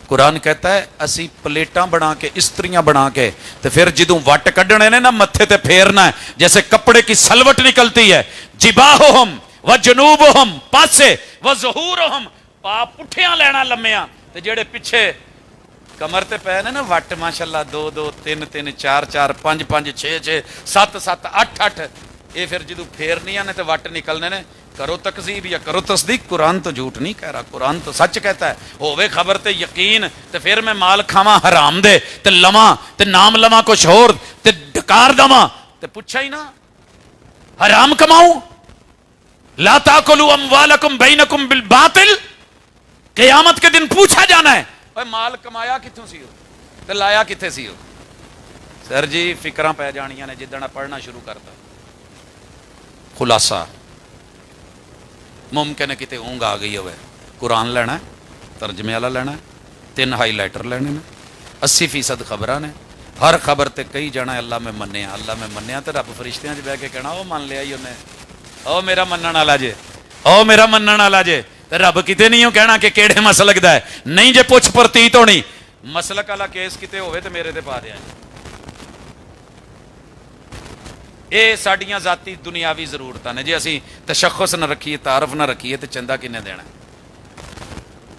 قرآن کہتا ہے اسی پلیٹاں بنا کے, استریاں بنا کے, تو پھر جدوں وٹ کڈنے نے نا متھے تے پھیرنا ہے جیسے کپڑے کی سلوٹ نکلتی ہے. جباہہم و جنوبہم, پاسے, و ظہورہم, پا پٹھیاں لینا لمیاں, تے جڑے پیچھے کمر تے پے نے نا وٹ ماشاءاللہ 2 2 3 3 4 4 5 5 6 6 7 7 8 8, یہ پھر جدوں پھیرنیاں نے تے وٹ نکلنے نے. کرو تکذیب یا کرو تصدیق, قرآن تو جھوٹ نہیں کہہ رہا, قرآن تو سچ کہتا ہے. ہووے خبر تے یقین تے پھر میں مال کھاواں حرام دے تے لواں تے نام لواں کچھ ہور تے ڈکار دواں تے پوچھا ہی نا حرام کماؤں. لا تاکلوا اموالکم بینکم بالباطل, قیامت کے دن پوچھا جانا ہے اوے مال کمایا کتھوں سی ہو تے لایا کتھے سی ہو. سر جی فکراں پہ جانیاں نے جدن پڑھنا شروع کرتا. خلاصہ ممکن ہے کتے اونگ آ گئی ہوئے, قرآن لینا ہے, ترجمے والا لینا ہے, 3 ہائی لائٹر لینے نے, 80% خبراں نے, ہر خبر تے کئی جانا ہے اللہ میں منیا, اللہ میں منیا, تے رب فرشتیاں چ بہ کے کہنا او من لیا ہی انہیں, او میرا منن والا جے, او میرا منن والا جے. ਤੇ ਰੱਬ ਕਿਤੇ ਨਹੀਂ ਉਹ ਕਹਿਣਾ ਕਿ ਕਿਹੜੇ ਮਸਲਕ ਦਾ ਹੈ। ਨਹੀਂ ਜੇ ਪੁੱਛ ਪ੍ਰਤੀਤ ਹੋਣੀ, ਮਸਲਕ ਵਾਲਾ ਕੇਸ ਕਿਤੇ ਹੋਵੇ ਤੇ ਮੇਰੇ ਤੇ ਪਾ ਦਿਆ। ਇਹ ਸਾਡੀਆਂ ਜ਼ਾਤੀ ਦੁਨਿਆਵੀ ਜ਼ਰੂਰਤਾਂ ਨੇ। ਜੇ ਅਸੀਂ ਤਸ਼ਖੁਸ ਨਾ ਰੱਖੀਏ, ਤਾਰਫ ਨਾ ਰੱਖੀਏ ਤੇ ਚੰਦਾ ਕਿੰਨੇ ਦੇਣਾ।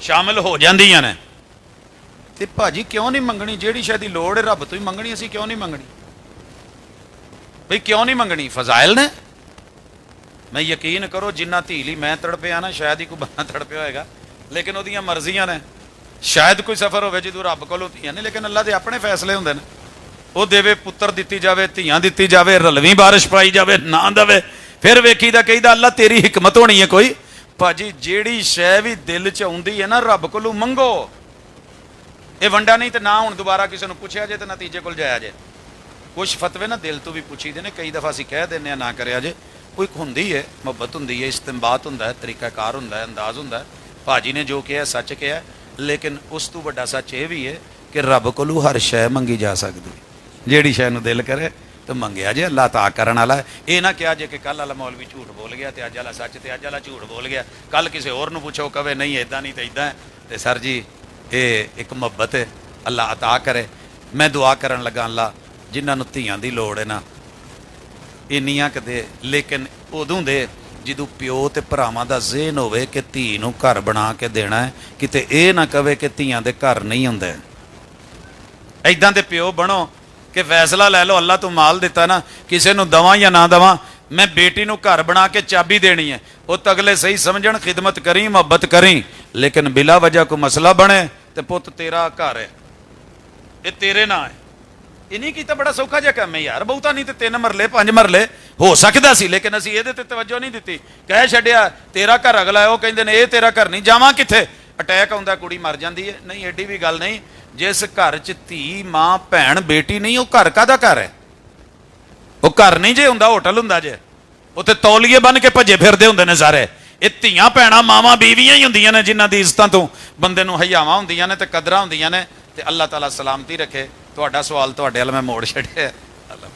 ਸ਼ਾਮਿਲ ਹੋ ਜਾਂਦੀਆਂ ਨੇ। ਤੇ ਭਾਜੀ ਕਿਉਂ ਨਹੀਂ ਮੰਗਣੀ? ਜਿਹੜੀ ਸ਼ਾਇਦ ਦੀ ਲੋੜ ਹੈ ਰੱਬ ਤੋਂ ਹੀ ਮੰਗਣੀ, ਅਸੀਂ ਕਿਉਂ ਨਹੀਂ ਮੰਗਣੀ ਬਈ? ਕਿਉਂ ਨਹੀਂ ਮੰਗਣੀ? ਫਜ਼ਾਇਲ ਨੇ। ਮੈਂ ਯਕੀਨ ਕਰੋ ਜਿੰਨਾ ਧੀ ਲਈ ਮੈਂ ਤੜਪਿਆ ਨਾ, ਸ਼ਾਇਦ ਹੀ ਕੋਈ ਬੰਦਾ ਤੜਪਿਆ ਹੋਏਗਾ, ਲੇਕਿਨ ਉਹਦੀਆਂ ਮਰਜ਼ੀਆਂ ਨੇ। ਸ਼ਾਇਦ ਕੋਈ ਸਫ਼ਰ ਹੋਵੇ ਜਦੋਂ ਰੱਬ ਕੋਲੋਂ ਧੀਆਂ ਨੇ, ਲੇਕਿਨ ਅੱਲਾ ਦੇ ਆਪਣੇ ਫੈਸਲੇ ਹੁੰਦੇ ਨੇ। ਉਹ ਦੇਵੇ ਪੁੱਤਰ ਦਿੱਤੀ ਜਾਵੇ, ਧੀਆਂ ਦਿੱਤੀ ਜਾਵੇ, ਰਲਵੀਂ ਬਾਰਿਸ਼ ਪਾਈ ਜਾਵੇ, ਨਾ ਦੇਵੇ ਫਿਰ ਵੇਖੀਦਾ ਕਹੀਦਾ ਅੱਲਾ ਤੇਰੀ ਹਿਕਮਤ ਹੋਣੀ ਹੈ ਕੋਈ। ਭਾਜੀ ਜਿਹੜੀ ਸ਼ੈ ਵੀ ਦਿਲ 'ਚ ਆਉਂਦੀ ਹੈ ਨਾ ਰੱਬ ਕੋਲੋਂ ਮੰਗੋ। ਇਹ ਵੰਡਾ ਨਹੀਂ ਤੇ ਨਾ ਹੁਣ ਦੁਬਾਰਾ ਕਿਸੇ ਨੂੰ ਪੁੱਛਿਆ ਜੇ ਤੇ ਨਤੀਜੇ ਕੋਲ ਜਾਇਆ ਜੇ। ਕੁਛ ਫਤਵੇ ਨਾ ਦਿਲ ਤੋਂ ਵੀ ਪੁੱਛੀਦੇ ਨੇ, ਕਈ ਦਫਾ ਅਸੀਂ ਕਹਿ ਦਿੰਦੇ ਆ ਨਾ ਕਰਿਆ ਜੇ। ਕੋਈ ਹੁੰਦੀ ਹੈ, ਮੁਹੱਬਤ ਹੁੰਦੀ ਹੈ, ਇਸਤਿੰਬਾਤ ਹੁੰਦਾ ਹੈ, ਤਰੀਕਾਕਾਰ ਹੁੰਦਾ ਹੈ, ਅੰਦਾਜ਼ ਹੁੰਦਾ ਹੈ। ਭਾਜੀ ਨੇ ਜੋ ਕਿਹਾ ਸੱਚ ਕਿਹਾ, ਲੇਕਿਨ ਉਸ ਤੋਂ ਵੱਡਾ ਸੱਚ ਇਹ ਵੀ ਹੈ ਕਿ ਰੱਬ ਕੋਲੋਂ ਹਰ ਸ਼ੈ ਮੰਗੀ ਜਾ ਸਕਦੀ। ਜਿਹੜੀ ਸ਼ੈ ਨੂੰ ਦਿਲ ਕਰੇ ਤੇ ਮੰਗਿਆ ਜੇ, ਅੱਲਾਹ ਤਾ ਕਰਨ ਵਾਲਾ। ਇਹ ਨਾ ਕਿਹਾ ਜੇ ਕਿ ਕੱਲ੍ਹ ਵਾਲਾ ਮੌਲਵੀ ਝੂਠ ਬੋਲ ਗਿਆ ਤੇ ਅੱਜ ਵਾਲਾ ਸੱਚ, ਤੇ ਅੱਜ ਵਾਲਾ ਝੂਠ ਬੋਲ ਗਿਆ। ਕੱਲ ਕਿਸੇ ਹੋਰ ਨੂੰ ਪੁੱਛੋ ਕਵੇ ਨਹੀਂ ਇੱਦਾਂ ਨਹੀਂ ਤੇ ਇੱਦਾਂ ਹੈ। ਤੇ ਸਰ ਜੀ ਇਹ ਇੱਕ ਮੁਹੱਬਤ ਹੈ, ਅੱਲਾਹ ਅਤਾ ਕਰੇ। ਮੈਂ ਦੁਆ ਕਰਨ ਲੱਗਾ ਅੱਲਾਹ ਜਿਨ੍ਹਾਂ ਨੂੰ ਧੀਆਂ ਦੀ ਲੋੜ ਹੈ ਨਾ ਇੰਨੀਆਂ ਕਦੇ, ਲੇਕਿਨ ਉਦੋਂ ਦੇ ਜਦੋਂ ਪਿਓ ਤੇ ਭਰਾਵਾਂ ਦਾ ਜ਼ਿਹਨ ਹੋਵੇ ਕਿ ਧੀ ਨੂੰ ਘਰ ਬਣਾ ਕੇ ਦੇਣਾ ਹੈ, ਕਿਤੇ ਇਹ ਨਾ ਕਵੇ ਕਿ ਧੀਆਂ ਦੇ ਘਰ ਨਹੀਂ ਹੁੰਦੇ। ਐਦਾਂ ਦੇ ਪਿਓ ਬਣੋ ਕਿ ਫੈਸਲਾ ਲੈ ਲਓ, ਅੱਲਾ ਤੂੰ ਮਾਲ ਦਿੱਤਾ ਨਾ, ਕਿਸੇ ਨੂੰ ਦਵਾਂ ਜਾਂ ਨਾ ਦਵਾਂ, ਮੈਂ ਬੇਟੀ ਨੂੰ ਘਰ ਬਣਾ ਕੇ ਚਾਬੀ ਦੇਣੀ ਹੈ। ਉਹ ਤਗਲੇ ਸਹੀ ਸਮਝਣ, ਖਿਦਮਤ ਕਰੀ, ਮੁਹੱਬਤ ਕਰੀ, ਲੇਕਿਨ ਬਿਲਾ ਵਜ੍ਹਾ ਕੋਈ ਮਸਲਾ ਬਣੇ ਤੇ ਪੁੱਤ ਤੇਰਾ ਘਰ ਹੈ, ਇਹ ਤੇਰੇ ਨਾਂ ਹੈ। ਇਹ ਨਹੀਂ ਕੀਤਾ ਬੜਾ ਸੌਖਾ ਜਿਹਾ ਕੰਮ ਹੈ ਯਾਰ, ਬਹੁਤਾ ਨਹੀਂ ਤੇ 3 ਮਰਲੇ 5 ਮਰਲੇ ਹੋ ਸਕਦਾ ਸੀ, ਲੇਕਿਨ ਅਸੀਂ ਇਹਦੇ ਤੇ ਤਵੱਜੋ ਨਹੀਂ ਦਿੱਤੀ। ਕਹਿ ਛੱਡਿਆ ਤੇਰਾ ਘਰ ਅਗਲਾ ਹੈ, ਉਹ ਕਹਿੰਦੇ ਨੇ ਇਹ ਤੇਰਾ ਘਰ ਨਹੀਂ, ਜਾਵਾਂ ਕਿੱਥੇ? ਅਟੈਕ ਆਉਂਦਾ, ਕੁੜੀ ਮਰ ਜਾਂਦੀ ਹੈ। ਨਹੀਂ ਐਡੀ ਵੀ ਗੱਲ ਨਹੀਂ। ਜਿਸ ਘਰ 'ਚ ਧੀ, ਮਾਂ, ਭੈਣ, ਬੇਟੀ ਨਹੀਂ, ਉਹ ਘਰ ਕਾਹਦਾ ਘਰ ਹੈ? ਉਹ ਘਰ ਨਹੀਂ ਜੇ ਹੁੰਦਾ, ਹੋਟਲ ਹੁੰਦਾ ਜੇ। ਉੱਥੇ ਤੌਲੀਏ ਬੰਨ ਕੇ ਭੱਜੇ ਫਿਰਦੇ ਹੁੰਦੇ ਨੇ ਸਾਰੇ। ਇਹ ਧੀਆਂ ਭੈਣਾਂ ਮਾਵਾਂ ਬੀਵੀਆਂ ਹੀ ਹੁੰਦੀਆਂ ਨੇ ਜਿਨ੍ਹਾਂ ਦੀ ਇੱਜ਼ਤਾਂ ਤੋਂ ਬੰਦੇ ਨੂੰ ਹਯਾਵਾਂ ਹੁੰਦੀਆਂ ਨੇ ਤੇ ਕਦਰਾਂ ਹੁੰਦੀਆਂ ਨੇ। ਤੇ ਅੱਲਾਹ ਤਾਲਾ ਸਲਾਮਤੀ ਰੱਖੇ। ਤੁਹਾਡਾ ਸਵਾਲ ਤੁਹਾਡੇ ਵੱਲ ਮੈਂ ਮੋੜ ਛੱਡਿਆ। ਅੱਲਾਹ